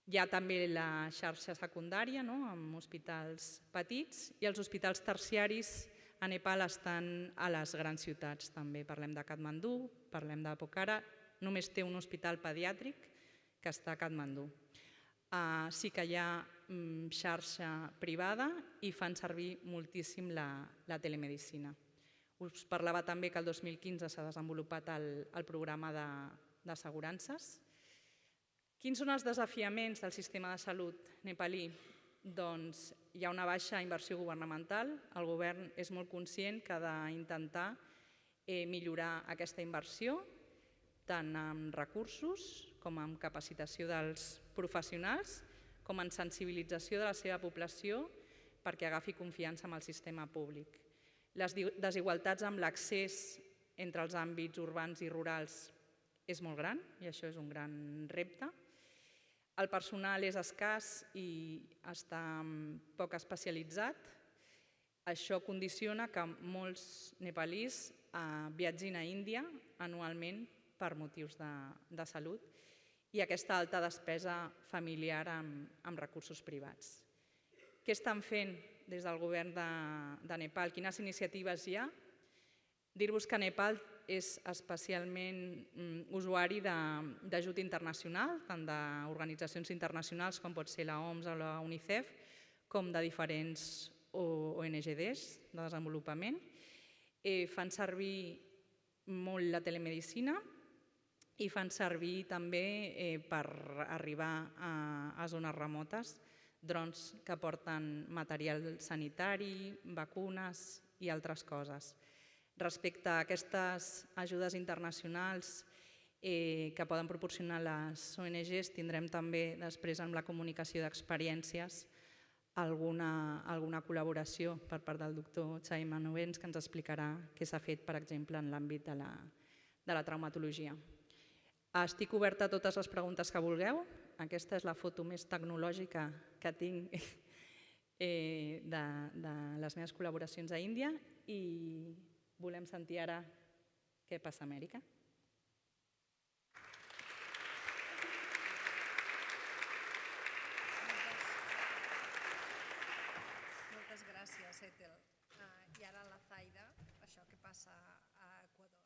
Hi ha també la xarxa secundària, amb hospitals petits, i els hospitals terciaris a Nepal estan a les grans ciutats també. Parlem de Katmandú, parlem de Pokhara, només té un hospital pediàtric que està a Katmandú. Sí que hi ha xarxa privada i fan servir moltíssim la telemedicina. Us parlava també que el 2015 s'ha desenvolupat el programa d'assegurances. Quins són els desafiaments del sistema de salut nepalí? Doncs hi ha una baixa inversió governamental. El govern és molt conscient que ha d'intentar millorar aquesta inversió, tant amb recursos com amb capacitació dels professionals, com en sensibilització de la seva població perquè agafi confiança en el sistema públic. Les desigualtats amb l'accés entre els àmbits urbans i rurals és molt gran i això és un gran repte. El personal és escàs i està poc especialitzat. Això condiciona que molts nepalís viatgin a Índia anualment per motius de salut i aquesta alta despesa familiar amb recursos privats. Què estan fent des del govern de Nepal? Quines iniciatives hi ha? Dir-vos que Nepal és especialment usuari d'ajut internacional, tant d'organitzacions internacionals com pot ser l'OMS o la UNICEF, com de diferents ONGs de desenvolupament. Fan servir molt la telemedicina i fan servir també per arribar a zones remotes drons que porten material sanitari, vacunes i altres coses. Respecte a aquestes ajudes internacionals que poden proporcionar les ONGs, tindrem també després amb la comunicació d'experiències alguna col·laboració per part del doctor Xavi Manovens que ens explicarà què s'ha fet, per exemple, en l'àmbit de la traumatologia. Estic oberta a totes les preguntes que vulgueu. Aquesta és la foto més tecnològica que tinc de les meves col·laboracions a Índia i volem sentir ara què passa a Amèrica. Moltes gràcies, Ethel. I ara la Zaida, això que passa a Equador.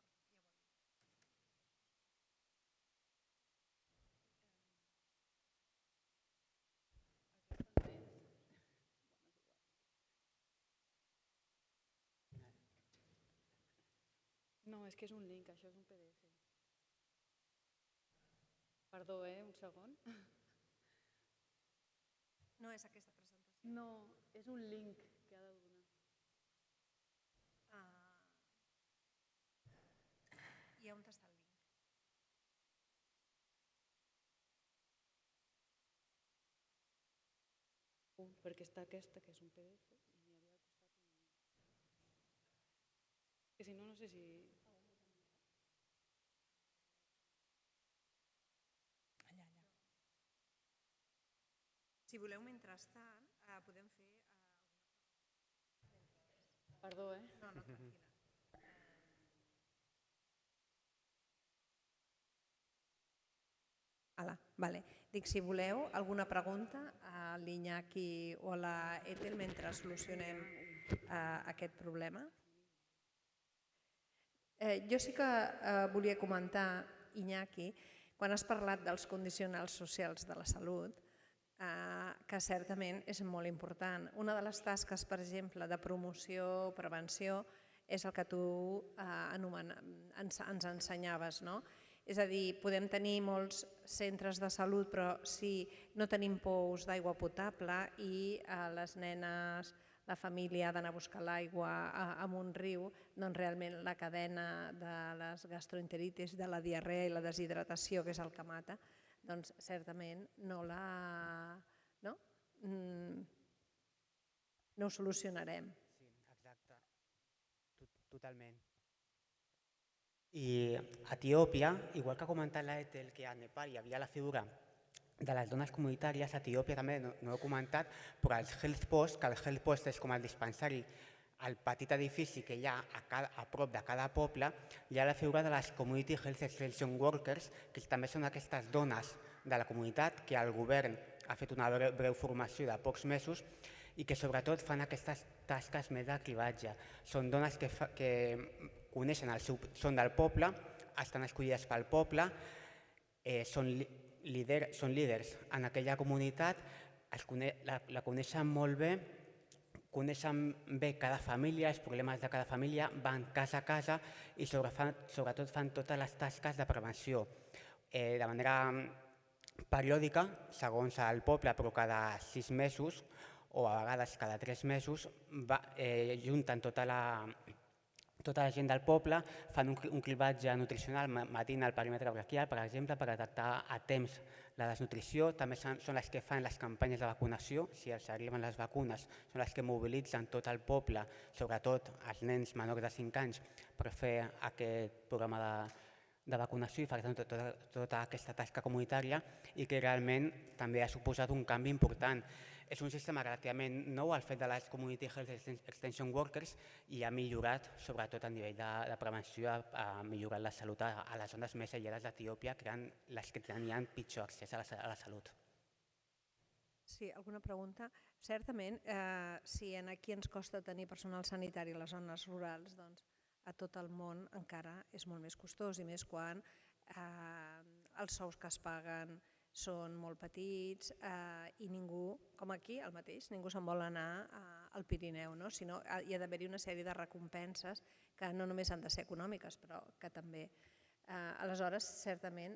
No, és que és un link, això és un PDF. Perdó, un segon. No és aquesta presentació. No, és un link que ha de donar. I on està el link? Perquè està aquesta, que és un PDF, i n'hi havia al costat un link. Que si no, no sé si... Allà. Si voleu, mentrestant, podem fer alguna pregunta. Perdó, No, tranquil·la. Vale. Dic, si voleu alguna pregunta a l'Iñaki o a la Ethel mentre solucionem aquest problema. Jo sí que volia comentar, Iñaki, quan has parlat dels condicionals socials de la salut, que certament és molt important. Una de les tasques, per exemple, de promoció, prevenció, és el que tu ens ensenyaves, no? És a dir, podem tenir molts centres de salut, però si no tenim pous d'aigua potable i les nenes, la família ha d'anar a buscar l'aigua en un riu, doncs realment la cadena de les gastroenteritis, de la diarrea i la deshidratació, que és el que mata, doncs certament no ho solucionarem. Sí, exacte. Totalment. I a Etiòpia, igual que ha comentat l'Ethel, que a Nepal hi havia la figura de les dones comunitàries, a Etiòpia també, no ho he comentat, però els health posts, que el health post és com el dispensari, el petit edifici que hi ha a prop de cada poble, hi ha la figura de les Community Health Extension Workers, que també són aquestes dones de la comunitat que el govern ha fet una breu formació de pocs mesos i que sobretot fan aquestes tasques més de cribatge. Són dones que coneixen són del poble, estan escollides pel poble, són líders en aquella comunitat, la coneixen molt bé, coneixen bé cada família, els problemes de cada família, van casa a casa i sobretot fan totes les tasques de prevenció. De manera periòdica, segons el poble, però cada 6 mesos o a vegades cada 3 mesos, junten tota la gent del poble, fan un cribatge nutricional matint al perímetre braquial, per exemple, per detectar a temps la desnutrició. També són les que fan les campanyes de vacunació, si els arriben les vacunes, són les que mobilitzen tot el poble, sobretot els nens menors de 5 anys, per fer aquest programa de vacunació i fer tota aquesta tasca comunitària i que realment també ha suposat un canvi important. És un sistema relativament nou, el fet de les Community Health Extension Workers, i ha millorat, sobretot a nivell de prevenció, ha millorat la salut a les zones més aïllades d'Etiòpia, que eren les que tenien pitjor accés a la salut. Sí, alguna pregunta? Certament, si aquí ens costa tenir personal sanitari a les zones rurals, doncs a tot el món encara és molt més costós, i més quan els sous que es paguen són molt petits i ningú, com aquí el mateix, ningú se'n vol anar al Pirineu, sinó hi ha d'haver-hi una sèrie de recompenses que no només han de ser econòmiques, però que també. Aleshores, certament,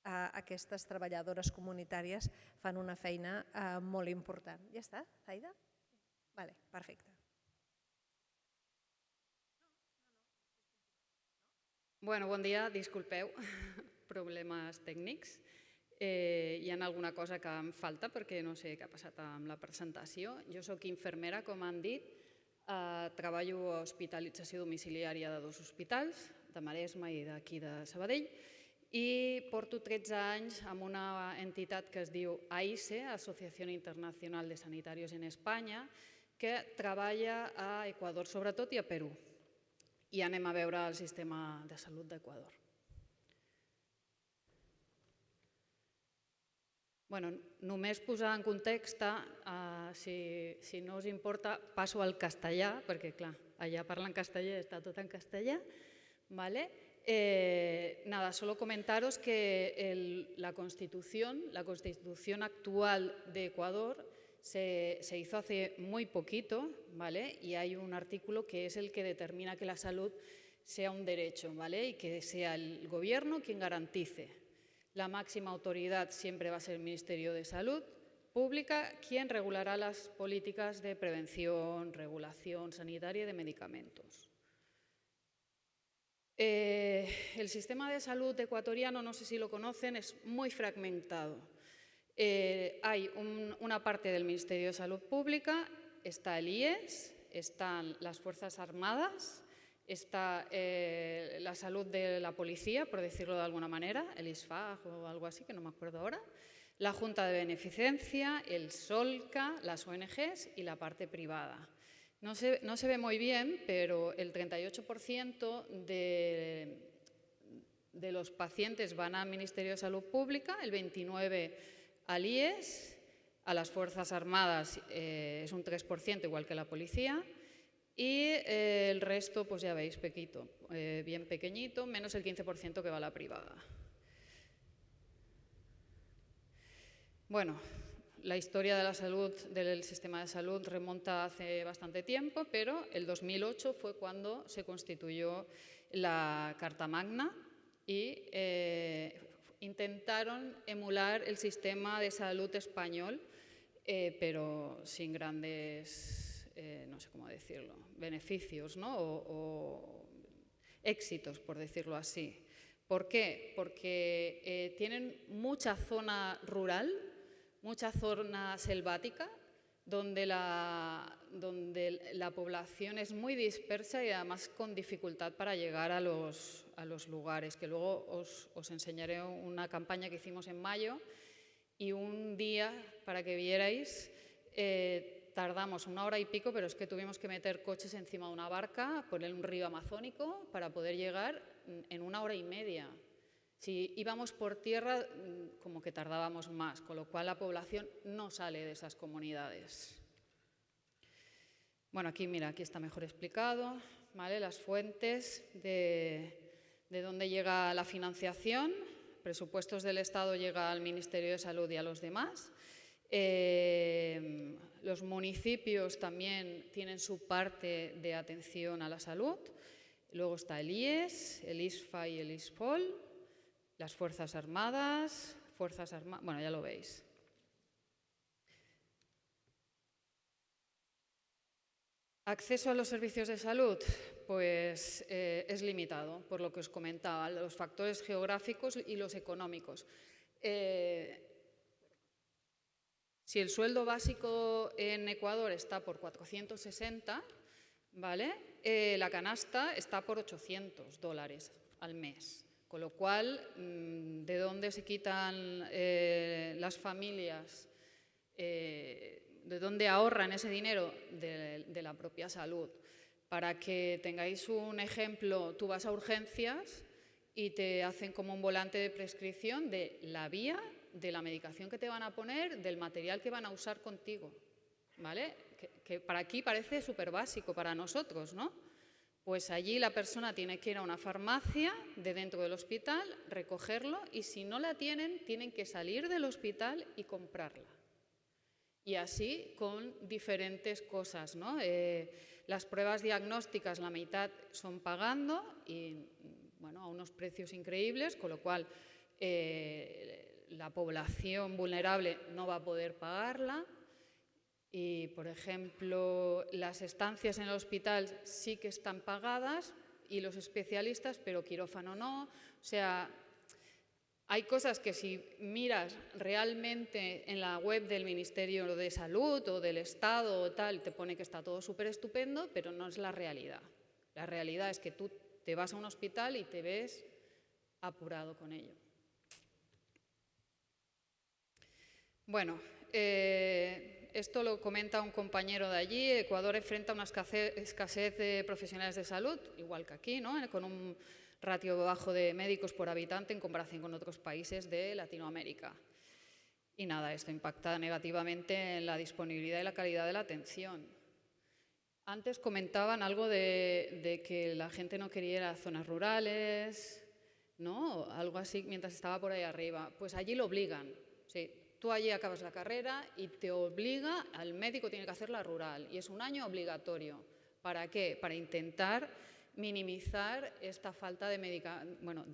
aquestes treballadores comunitàries fan una feina molt important. Ja està, Zaida? Vale, perfecte. Bueno, bon dia, disculpeu, problemes tècnics. Hi ha alguna cosa que em falta perquè no sé què ha passat amb la presentació. Jo soc infermera, com han dit, treballo a hospitalització domiciliària de 2 hospitals, de Maresme i d'aquí de Sabadell, i porto 13 anys amb una entitat que es diu AISE, Asociación Internacional de Sanitarios en Espanya, que treballa a Equador sobretot i a Perú. I anem a veure el sistema de salut d'Equador. Només posar en context, si no us importa, passo al castellà, perquè clar, allà parlen castellà, està tot en castellà. Solo comentaros que la constitución actual de Ecuador se hizo hace muy poquito, y hay un artículo que es el que determina que la salud sea un derecho, y que sea el gobierno quien garantice. La máxima autoridad siempre va a ser el Ministerio de Salud Pública, quien regulará las políticas de prevención, regulación sanitaria y de medicamentos. El sistema de salud ecuatoriano, no sé si lo conocen, es muy fragmentado. Hay una parte del Ministerio de Salud Pública, está el IES, están las Fuerzas Armadas, está la salud de la policía, por decirlo de alguna manera, el ISFAG o algo así, que no me acuerdo ahora, la Junta de Beneficencia, el SOLCA, las ONGs y la parte privada. No se ve muy bien, pero el 38% de los pacientes van al Ministerio de Salud Pública, el 29% al IES, a las Fuerzas Armadas es un 3%, igual que la policía, y el resto, pues ya veis, bien pequeñito, menos el 15% que va a la privada. Bueno, la historia de la salud, del sistema de salud, remonta hace bastante tiempo, pero el 2008 fue cuando se constituyó la Carta Magna y intentaron emular el sistema de salud español, pero sin grandes, no sé cómo decirlo, beneficios, ¿no? o éxitos, por decirlo así. ¿Por qué? Porque tienen mucha zona rural, mucha zona selvática, donde la población es muy dispersa y además con dificultad para llegar a los lugares, que luego os enseñaré una campaña que hicimos en mayo y un día, para que vierais, tardamos 1 hora y pico, pero es que tuvimos que meter coches encima de una barca, poner un río amazónico para poder llegar en 1 hora y media. Si íbamos por tierra, como que tardábamos más, con lo cual la población no sale de esas comunidades. Bueno, aquí está mejor explicado, ¿vale? Las fuentes de dónde llega la financiación, presupuestos del Estado llega al Ministerio de Salud y a los demás. Los municipios también tienen su parte de atención a la salud. Luego está el IES, el ISFA y el ISPOL, las Fuerzas Armadas, bueno, ya lo veis. Acceso a los servicios de salud, pues es limitado, por lo que os comentaba, los factores geográficos y los económicos. Si el sueldo básico en Ecuador está por 460, ¿vale? La canasta está por $800 al mes. Con lo cual, ¿de dónde se quitan las familias? ¿De dónde ahorran ese dinero? De la propia salud. Para que tengáis un ejemplo, tú vas a urgencias y te hacen como un volante de prescripción de la vía, de la medicación que te van a poner, del material que van a usar contigo, ¿vale? Que para aquí parece súper básico para nosotros, ¿no? Pues allí la persona tiene que ir a una farmacia de dentro del hospital, recogerlo y si no la tienen, tienen que salir del hospital y comprarla. Y así con diferentes cosas, ¿no? Las pruebas diagnósticas, la mitad son pagando y, bueno, a unos precios increíbles, con lo cual la población vulnerable no va a poder pagarla. Y, por ejemplo, las estancias en el hospital sí que están pagadas y los especialistas, pero quirófano no. O sea, hay cosas que si miras realmente en la web del Ministerio de Salud o del Estado o tal, te pone que está todo súper estupendo, pero no es la realidad. La realidad es que tú te vas a un hospital y te ves apurado con ello. Bueno, esto lo comenta un compañero de allí. Ecuador enfrenta una escasez de profesionales de salud, igual que aquí, ¿no? Con un ratio bajo de médicos por habitante en comparación con otros países de Latinoamérica. Y nada, esto impacta negativamente en la disponibilidad y la calidad de la atención. Antes comentaban algo de que la gente no quería ir a zonas rurales, ¿no? Algo así mientras estaba por ahí arriba. Pues allí lo obligan, sí. Tú allí acabas la carrera y te obliga, al médico tiene que hacer la rural y es un año obligatorio. ¿Para qué? Para intentar minimizar esta falta de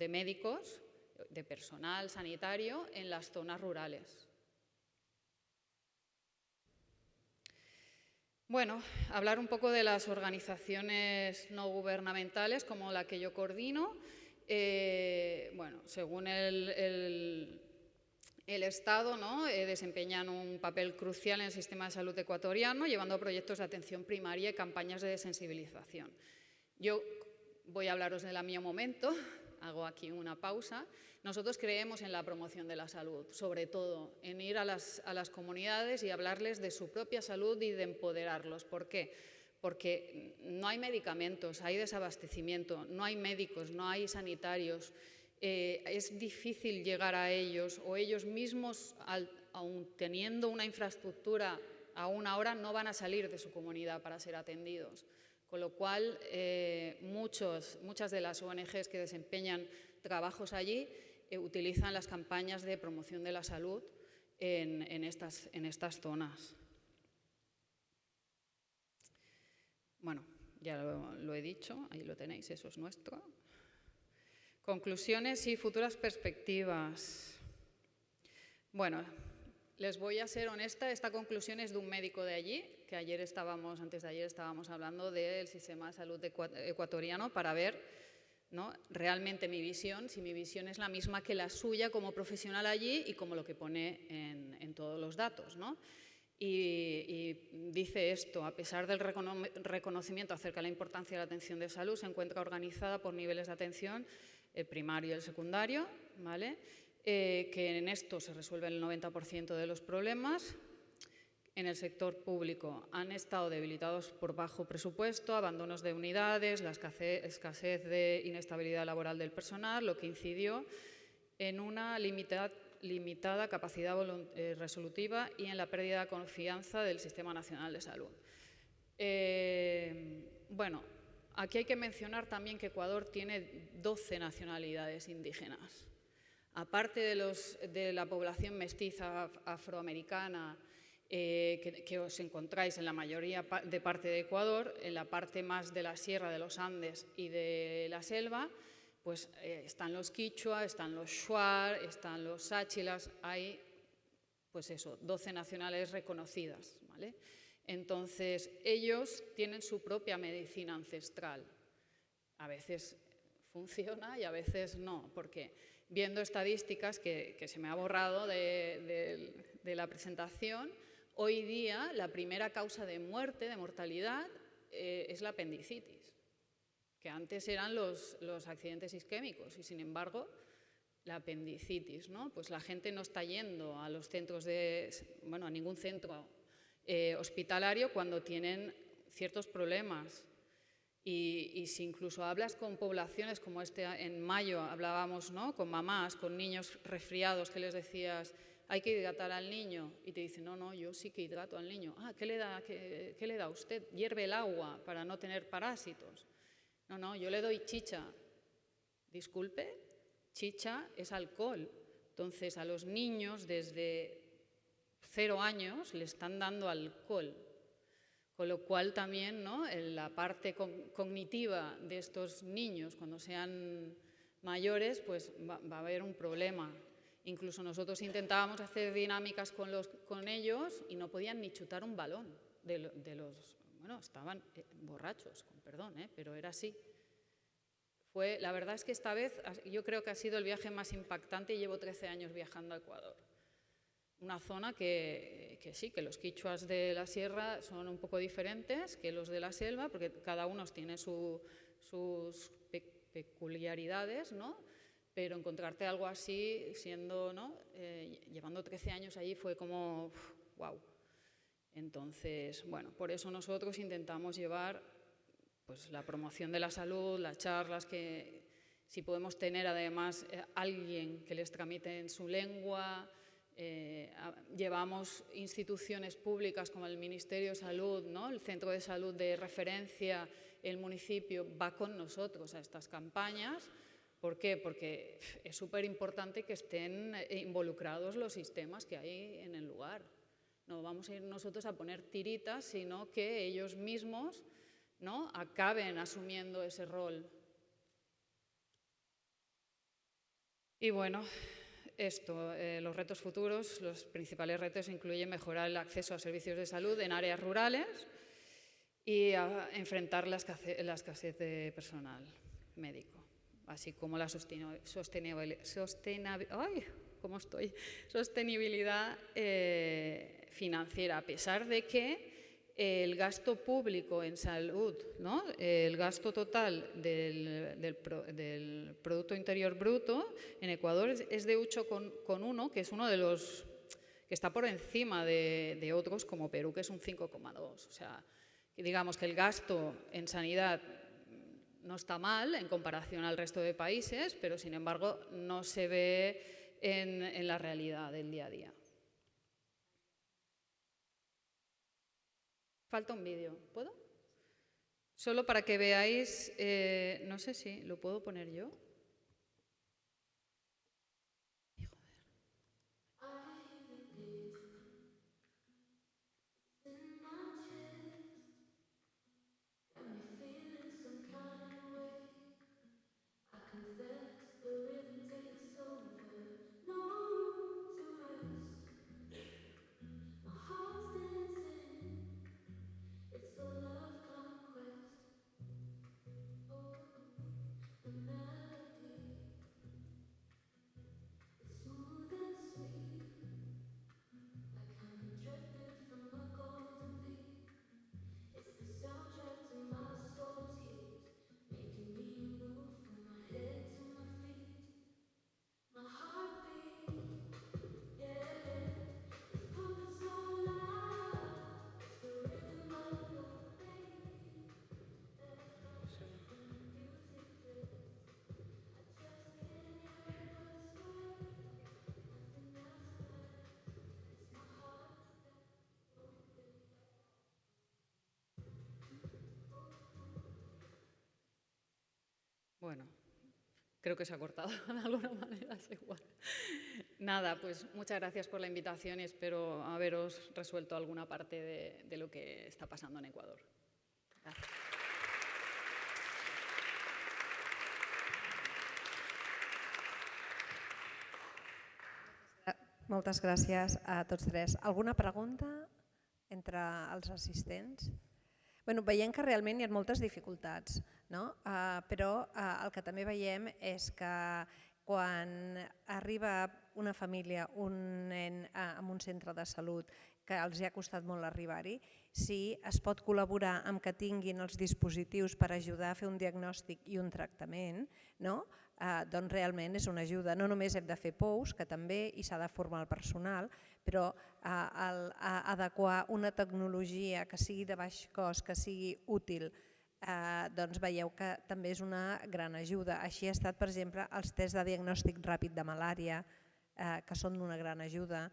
médicos, de personal sanitario en las zonas rurales. Bueno, hablar un poco de las organizaciones no gubernamentales como la que yo coordino. Bueno, según el Estado, ¿no? Desempeñan un papel crucial en el sistema de salud ecuatoriano, llevando proyectos de atención primaria y campañas de sensibilización. Yo voy a hablaros de la Mio Momento, hago aquí una pausa. Nosotros creemos en la promoción de la salud, sobre todo en ir a las comunidades y hablarles de su propia salud y de empoderarlos. ¿Por qué? Porque no hay medicamentos, hay desabastecimiento, no hay médicos, no hay sanitarios. Es difícil llegar a ellos o ellos mismos, aun teniendo una infraestructura a una hora, no van a salir de su comunidad para ser atendidos. Con lo cual, muchas de las ONGs que desempeñan trabajos allí utilizan las campañas de promoción de la salud en estas zonas. Bueno, ya lo he dicho, ahí lo tenéis, eso es nuestro. Conclusiones y futuras perspectivas. Bueno, les voy a ser honesta, esta conclusión es de un médico de allí, que antes de ayer estábamos hablando del sistema de salud ecuatoriano para ver, ¿no? Realmente mi visión, si mi visión es la misma que la suya como profesional allí y como lo que pone en todos los datos, ¿no? Y dice esto: a pesar del reconocimiento acerca de la importancia de la atención de salud, se encuentra organizada por niveles de atención, el primario y el secundario, ¿vale? Que en esto se resuelven el 90% de los problemas. En el sector público han estado debilitados por bajo presupuesto, abandonos de unidades, la escasez de inestabilidad laboral del personal, lo que incidió en una limitada capacidad resolutiva y en la pérdida de confianza del Sistema Nacional de Salud. Bueno, aquí hay que mencionar también que Ecuador tiene 12 nacionalidades indígenas. Aparte de la población mestiza afroamericana que os encontráis en la mayoría de parte de Ecuador, en la parte más de la Sierra de los Andes y de la selva, pues están los quichua, están los shuar, están los sáchilas, hay pues eso, 12 nacionales reconocidas, ¿vale? Entonces, ellos tienen su propia medicina ancestral. A veces funciona y a veces no, porque viendo estadísticas que se me ha borrado de la presentación, hoy día la primera causa de muerte, de mortalidad, es la apendicitis, que antes eran los accidentes isquémicos y, sin embargo, la apendicitis, ¿no? Pues la gente no está yendo a los centros a ningún centro hospitalario cuando tienen ciertos problemas. Y si incluso hablas con poblaciones como en mayo hablábamos, ¿no? Con mamás, con niños resfriados, que les decías, hay que hidratar al niño, y te dicen, no, yo sí que hidrato al niño. Ah, ¿qué le da usted? Hierve el agua para no tener parásitos. No, yo le doy chicha. Disculpe, chicha es alcohol. Entonces, a los niños desde 0 años le están dando alcohol. Con lo cual también, ¿no? En la parte cognitiva de estos niños, cuando sean mayores, pues va a haber un problema. Incluso nosotros intentábamos hacer dinámicas con ellos y no podían ni chutar un balón. Estaban borrachos, con perdón, pero era así. La verdad es que esta vez yo creo que ha sido el viaje más impactante y llevo 13 años viajando a Ecuador. Una zona que sí, que los quichuas de la sierra son un poco diferentes que los de la selva, porque cada uno tiene sus peculiaridades, ¿no? pero encontrarte algo así, siendo, ¿no? Llevando 13 años allí, fue como, wow. Entonces, bueno, por eso nosotros intentamos llevar pues, la promoción de la salud, las charlas, que si podemos tener además alguien que les tramite en su lengua. Llevamos instituciones públicas como el Ministerio de Salud, ¿no? El centro de salud de referencia, el municipio va con nosotros a estas campañas. ¿Por qué? Porque es súper importante que estén involucrados los sistemas que hay en el lugar. No vamos a ir nosotros a poner tiritas, sino que ellos mismos, ¿no? Acaben asumiendo ese rol. Y bueno, los retos futuros, los principales retos incluyen mejorar el acceso a servicios de salud en áreas rurales y enfrentar la escasez de personal médico, así como la sostenibilidad financiera, a pesar de que el gasto público en salud, ¿no? El gasto total del Producto Interior Bruto en Ecuador es de 8,1, que es uno de los que está por encima de otros como Perú, que es un 5,2. O sea, digamos que el gasto en sanidad no está mal en comparación al resto de países, pero sin embargo no se ve en la realidad del día a día. Falta un vídeo, ¿puedo? Solo para que veáis, no sé si lo puedo poner yo. Bueno, creo que se ha cortado de alguna manera, es igual. Nada, pues muchas gracias por la invitación y espero haberos resuelto alguna parte de lo que está pasando en Ecuador. Gracias. Moltes gràcies a tots tres. Alguna pregunta entre els assistents? Bueno, veiem que realment hi ha moltes dificultats, no? Però el que també veiem és que quan arriba una família, un nen en un centre de salut que els ha costat molt arribar-hi, si es pot col·laborar amb que tinguin els dispositius per ajudar a fer un diagnòstic i un tractament, no? Doncs realment és una ajuda. No només hem de fer POUs, que també, i s'ha de formar el personal, però adequar una tecnologia que sigui de baix cost, que sigui útil, doncs veieu que també és una gran ajuda. Així ha estat, per exemple, els tests de diagnòstic ràpid de malària, que són una gran ajuda,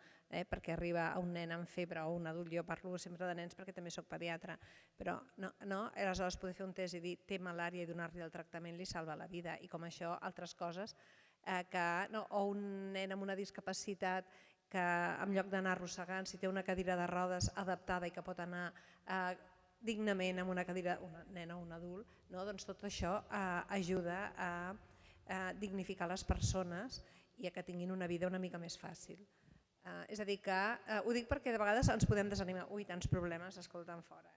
perquè arriba un nen amb febre o un adult, jo parlo sempre de nens perquè també soc pediatra, però aleshores poder fer un test i dir té malària i donar-li el tractament li salva la vida, i com això altres coses, o un nen amb una discapacitat que en lloc d'anar arrossegant, si té una cadira de rodes adaptada i que pot anar dignament amb una cadira, una nena o un adult, doncs tot això ajuda a dignificar les persones i a que tinguin una vida una mica més fàcil. És a dir que, ho dic perquè de vegades ens podem desanimar, ui, tants problemes, escolta'm fora.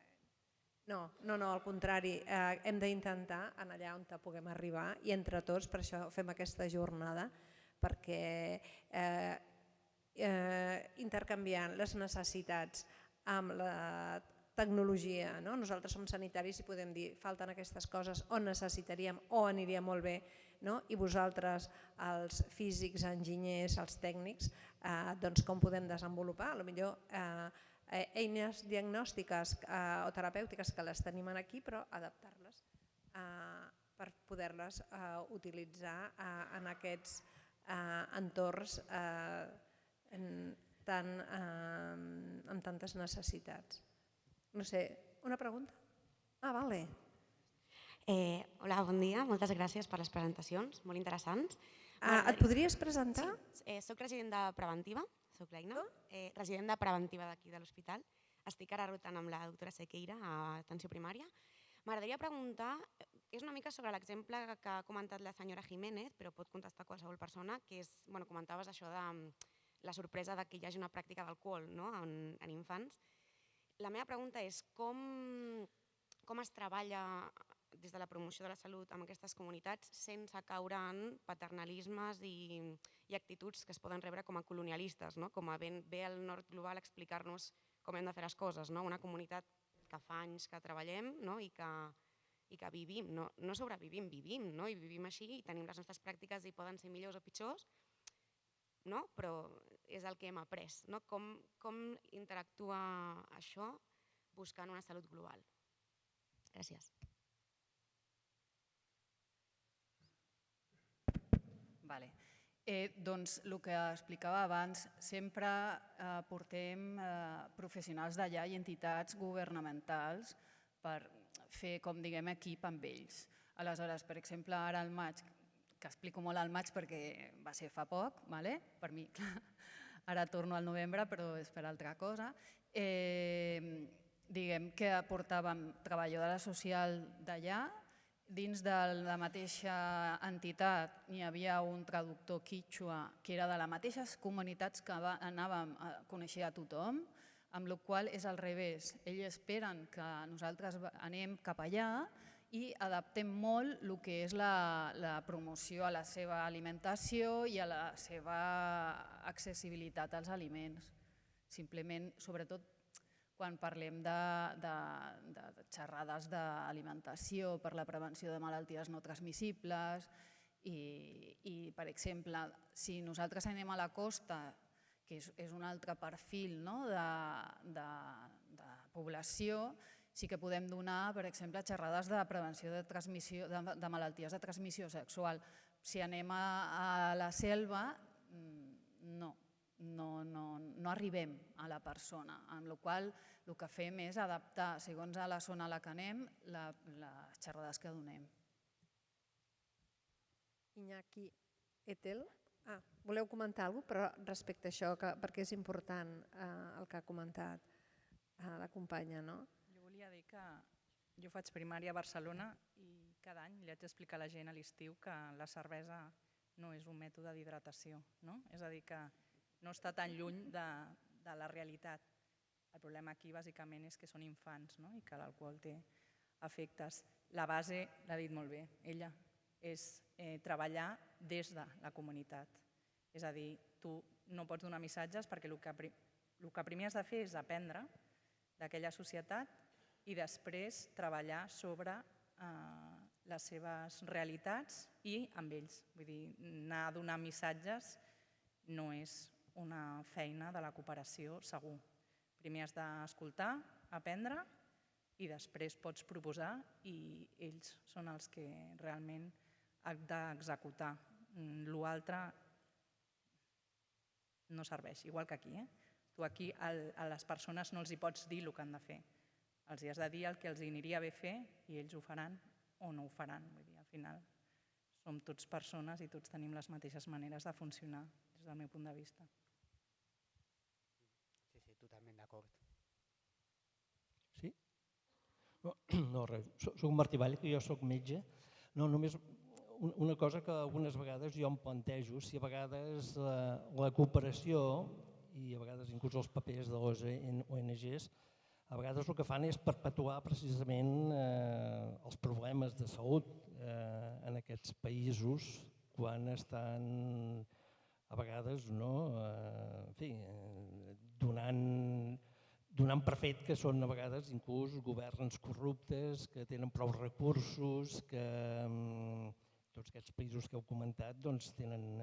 No, al contrari, hem d'intentar anar allà on puguem arribar i entre tots, per això fem aquesta jornada, perquè intercanviant les necessitats amb la tecnologia, nosaltres som sanitaris i podem dir falten aquestes coses o necessitaríem o aniria molt bé no? I vosaltres, els físics, enginyers, els tècnics, doncs com podem desenvolupar? Potser eines diagnòstiques o terapèutiques que les tenim aquí, però adaptar-les per poder-les utilitzar en aquests entorns amb tantes necessitats. No sé, una pregunta? Vale. Hola, bon dia. Moltes gràcies per les presentacions, molt interessants. Et podries presentar? Sí, soc resident de Preventiva, soc l'Aina, resident de Preventiva d'aquí de l'hospital. Estic ara rotant amb la doctora Sequeira a atenció primària. M'agradaria preguntar, és una mica sobre l'exemple que ha comentat la senyora Jiménez, però pot contestar qualsevol persona, que és, comentaves això de la sorpresa que hi hagi una pràctica d'alcohol en infants. La meva pregunta és com es treballa des de la promoció de la salut en aquestes comunitats sense caure en paternalismes i actituds que es poden rebre com a colonialistes, com a ve el nord global a explicar-nos com hem de fer les coses, una comunitat que fa anys que treballem i que vivim, no sobrevivim, vivim, i vivim així i tenim les nostres pràctiques i poden ser millors o pitjors, però és el que hem après. Com interactua això buscant una salut global? Gràcies. Doncs el que explicava abans, sempre portem professionals d'allà i entitats governamentals per fer, com diguem, equip amb ells. Aleshores, per exemple, ara al maig, que explico molt al maig perquè va ser fa poc, per mi, ara torno al novembre, però és per altra cosa, diguem que portàvem treballadora social d'allà. Dins de la mateixa entitat hi havia un traductor quítxua que era de les mateixes comunitats que anàvem a conèixer a tothom, amb la qual cosa és al revés. Ells esperen que nosaltres anem cap allà i adaptem molt el que és la promoció a la seva alimentació i a la seva accessibilitat als aliments. Simplement, sobretot, quan parlem de xerrades d'alimentació per la prevenció de malalties no transmissibles i, per exemple, si nosaltres anem a la costa, que és un altre perfil de població, sí que podem donar, per exemple, xerrades de prevenció de malalties de transmissió sexual. Si anem a la selva, no arribem a la persona, amb la qual cosa el que fem és adaptar, segons a la zona a la que anem, les xerrades que donem. Iñaki Etel, voleu comentar alguna cosa, però respecte a això, perquè és important el que ha comentat la companya, no? Jo volia dir que jo faig primària a Barcelona i cada any li haig d'explicar a la gent a l'estiu que la cervesa no és un mètode d'hidratació, és a dir, que no està tan lluny de la realitat. El problema aquí bàsicament és que són infants i que l'alcohol té efectes. La base, l'ha dit molt bé ella, és treballar des de la comunitat. És a dir, tu no pots donar missatges perquè el que primer has de fer és aprendre d'aquella societat i després treballar sobre les seves realitats i amb ells. Vull dir, anar a donar missatges no és una feina de la cooperació, segur. Primer has d'escoltar, aprendre i després pots proposar i ells són els que realment han d'executar. L'altre no serveix, igual que aquí. Tu aquí a les persones no els hi pots dir el que han de fer. Els hi has de dir el que els aniria bé fer i ells ho faran o no ho faran. Vull dir, al final som tots persones i tots tenim les mateixes maneres de funcionar des del meu punt de vista. Sí, totalment d'acord. Sí? No, res. Soc Martí Vall, que jo soc metge. No, només una cosa que algunes vegades jo em plantejo, si a vegades la cooperació i a vegades inclús els papers de les ONGs, a vegades el que fan és perpetuar precisament els problemes de salut en aquests països quan estan a vegades donant per fet que són a vegades inclús governs corruptes, que tenen prou recursos, que tots aquests països que heu comentat doncs, tenen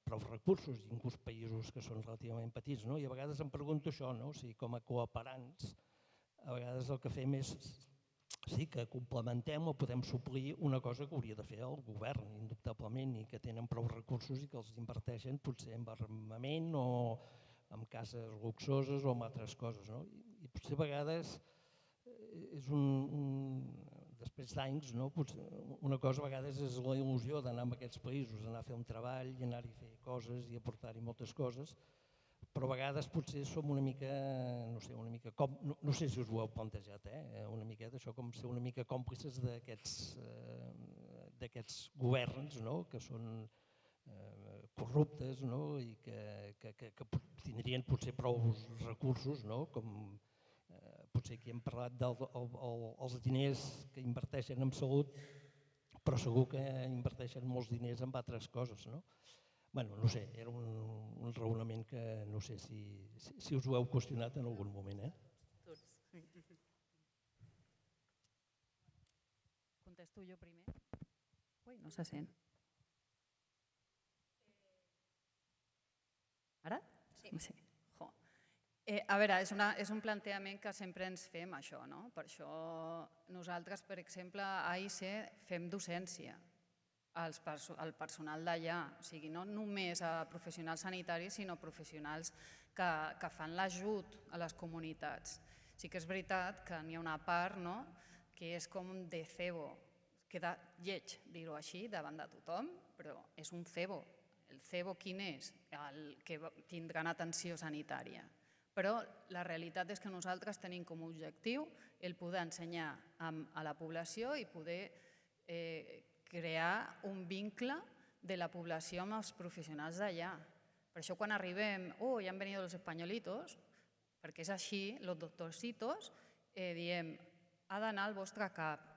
prou recursos, inclús països que són relativament petits. No? I a vegades em pregunto això, no? Si com a cooperants, a vegades el que fem és sí que complementem o podem suplir una cosa que hauria de fer el govern, indubtablement, i que tenen prou recursos i que els inverteixen potser en armament o en cases luxoses o en altres coses. No? I potser a vegades és després d'anys, no? Una cosa a vegades és la il·lusió d'anar a aquests països, anar a fer un treball i anar-hi a fer coses i aportar-hi moltes coses, però a vegades potser som una mica, no sé, no sé si us ho heu plantejat, una miqueta això, com ser una mica còmplices d'aquests governs, no? Que són corruptes, no? I que tindrien potser prou recursos, no? Com potser aquí hem parlat dels diners que inverteixen en salut, però segur que inverteixen molts diners en altres coses, no? Bueno, no sé, era un raonament que no sé si us ho heu qüestionat en algun moment. Tots. Contesto jo primer? Ui, no se sent. Ara? Sí. A veure, és un plantejament que sempre ens fem, això, no? Per això nosaltres, per exemple, a AIC fem docència al personal d'allà, o sigui, no només a professionals sanitaris, sinó professionals que fan l'ajut a les comunitats. Sí que és veritat que n'hi ha una part que és com de cebo, queda lleig dir-ho així davant de tothom, però és un cebo. El cebo quin és? El que tindran atenció sanitària. Però la realitat és que nosaltres tenim com a objectiu el poder ensenyar a la població i poder crear un vincle de la població amb els professionals d'allà. Per això quan arribem, ya han venido los españolitos, perquè és així, los doctorcitos, diem, ha d'anar al vostre cap.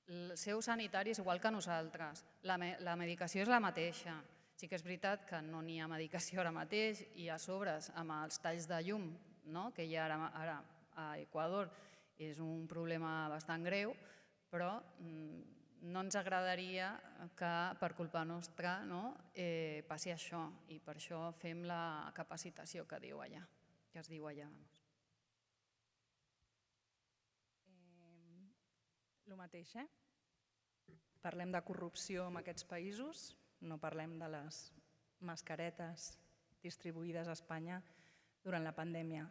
El seu sanitari és igual que nosaltres, la medicació és la mateixa. Sí que és veritat que no n'hi ha medicació ara mateix i a sobre amb els talls de llum que hi ha ara a Equador és un problema bastant greu, però no ens agradaria que per culpa nostra passi això i per això fem la capacitació que es diu allà. El mateix, Parlem de corrupció en aquests països, no parlem de les mascaretes distribuïdes a Espanya durant la pandèmia.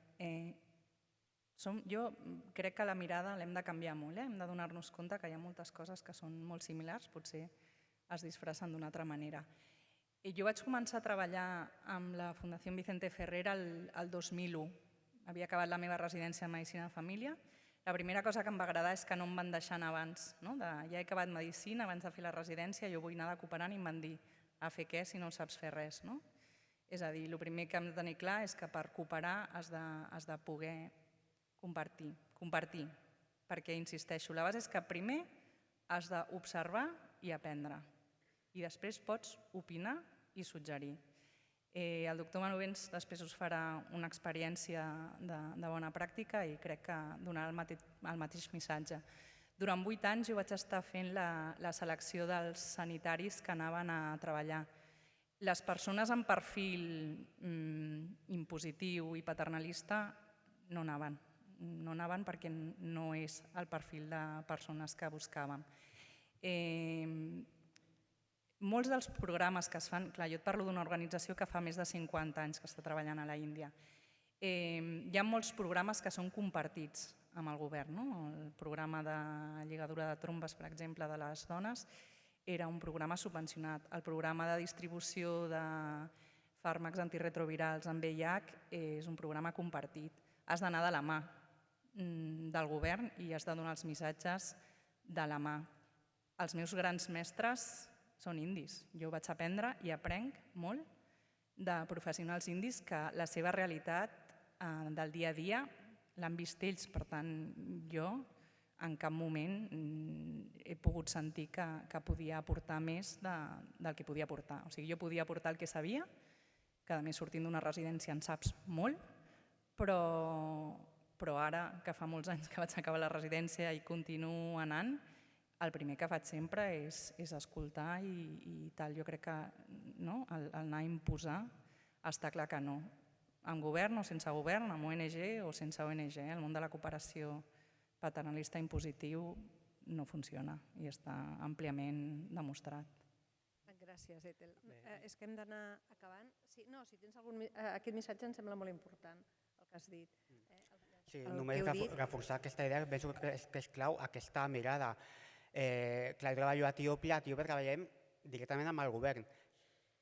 Jo crec que la mirada l'hem de canviar molt, hem de donar-nos compte que hi ha moltes coses que són molt similars, potser es disfressen d'una altra manera. Jo vaig començar a treballar amb la Fundació Vicente Ferrer el 2001. Havia acabat la meva residència en Medicina de Família. La primera cosa que em va agradar és que no em van deixar anar abans. Ja he acabat Medicina, abans de fer la residència, jo vull anar de cooperant i em van dir a fer què si no saps fer res. És a dir, el primer que hem de tenir clar és que per cooperar has de poder compartir. Perquè, insisteixo, la base és que primer has d'observar i aprendre. I després pots opinar i suggerir. El doctor Manovens després us farà una experiència de bona pràctica i crec que donarà el mateix missatge. Durant 8 anys jo vaig estar fent la selecció dels sanitaris que anaven a treballar. Les persones amb perfil impositiu i paternalista no anaven perquè no és el perfil de persones que buscàvem. Molts dels programes que es fan, clar, jo et parlo d'una organització que fa més de 50 anys que està treballant a la Índia. Hi ha molts programes que són compartits amb el govern. El programa de lligadura de trombes, per exemple, de les dones, era un programa subvencionat. El programa de distribució de fàrmacs antiretrovirals amb VIH és un programa compartit. Has d'anar de la mà del govern i has de donar els missatges de la mà. Els meus grans mestres són indis. Jo vaig aprendre i aprenc molt de professionals indis que la seva realitat del dia a dia l'han vist ells. Per tant, jo en cap moment he pogut sentir que podia aportar més del que podia aportar. O sigui, jo podia aportar el que sabia, que a més sortint d'una residència en saps molt, però ara, que fa molts anys que vaig acabar la residència i continuo anant, el primer que faig sempre és escoltar i tal. Jo crec que el anar a imposar està clar que no. Amb govern o sense govern, amb ONG o sense ONG, el món de la cooperació paternalista impositiu no funciona i està àmpliament demostrat. Gràcies, Ethel. És que hem d'anar acabant. Si tens aquest missatge em sembla molt important, el que has dit. Sí, només reforçar aquesta idea, penso que és clau aquesta mirada. Clar, jo treballo a Etiòpia treballem directament amb el govern,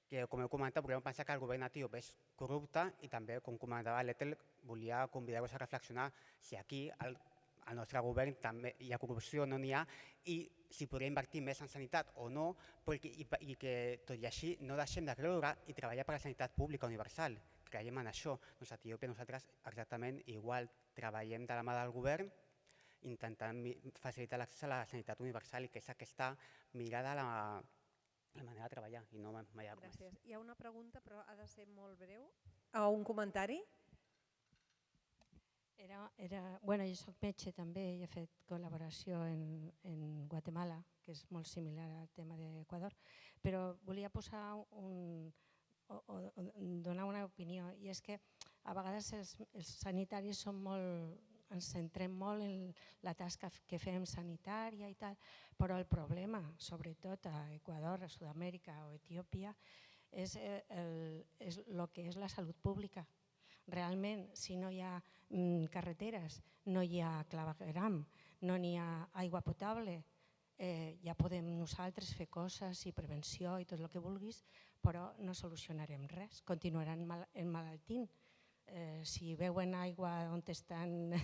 que com heu comentat, podem pensar que el govern etíop és corrupte i també, com comentava l'Ethel, volia convidar-vos a reflexionar si aquí al nostre govern també hi ha corrupció o no n'hi ha i si podria invertir més en sanitat o no i que tot i així no deixem de creure i treballar per la sanitat pública universal. Creiem en això. Doncs a Etiòpia nosaltres exactament igual treballem de la mà del govern intentant facilitar l'accés a la sanitat universal i que és aquesta mirada a la manera de treballar i no mai ha més. Gràcies. Hi ha una pregunta, però ha de ser molt breu. O un comentari? Jo soc metge també i he fet col·laboració en Guatemala, que és molt similar al tema d'Equador, però volia donar una opinió, i és que a vegades els sanitaris ens centrem molt en la tasca que fem sanitària i tal, però el problema, sobretot a Equador, a Sud-amèrica o Etiòpia, és el que és la salut pública. Realment, si no hi ha carreteres, no hi ha clavegueram, no hi ha aigua potable, ja podem nosaltres fer coses i prevenció i tot el que vulguis, però no solucionarem res, continuaran emmalaltint. Si veuen aigua on estan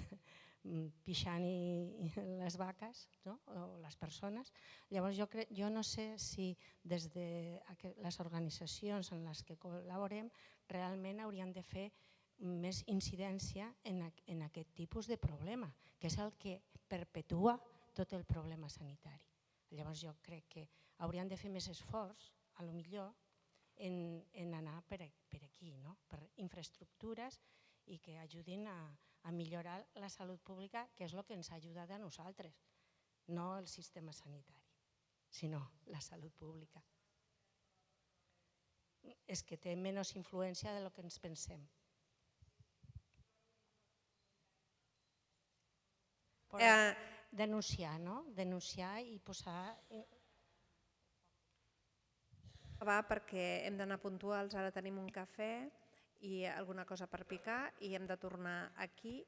pixant les vaques o les persones, llavors jo no sé si des de les organitzacions en les que col·laborem realment haurien de fer més incidència en aquest tipus de problema, que és el que perpetua tot el problema sanitari. Llavors jo crec que haurien de fer més esforç, potser, en anar per aquí, per infraestructures i que ajudin a millorar la salut pública, que és el que ens ha ajudat a nosaltres, no el sistema sanitari, sinó la salut pública. És que té menys influència del que ens pensem. Denunciar, no? Denunciar i posar... Perquè hem d'anar puntuals, ara tenim un cafè i alguna cosa per picar i hem de tornar aquí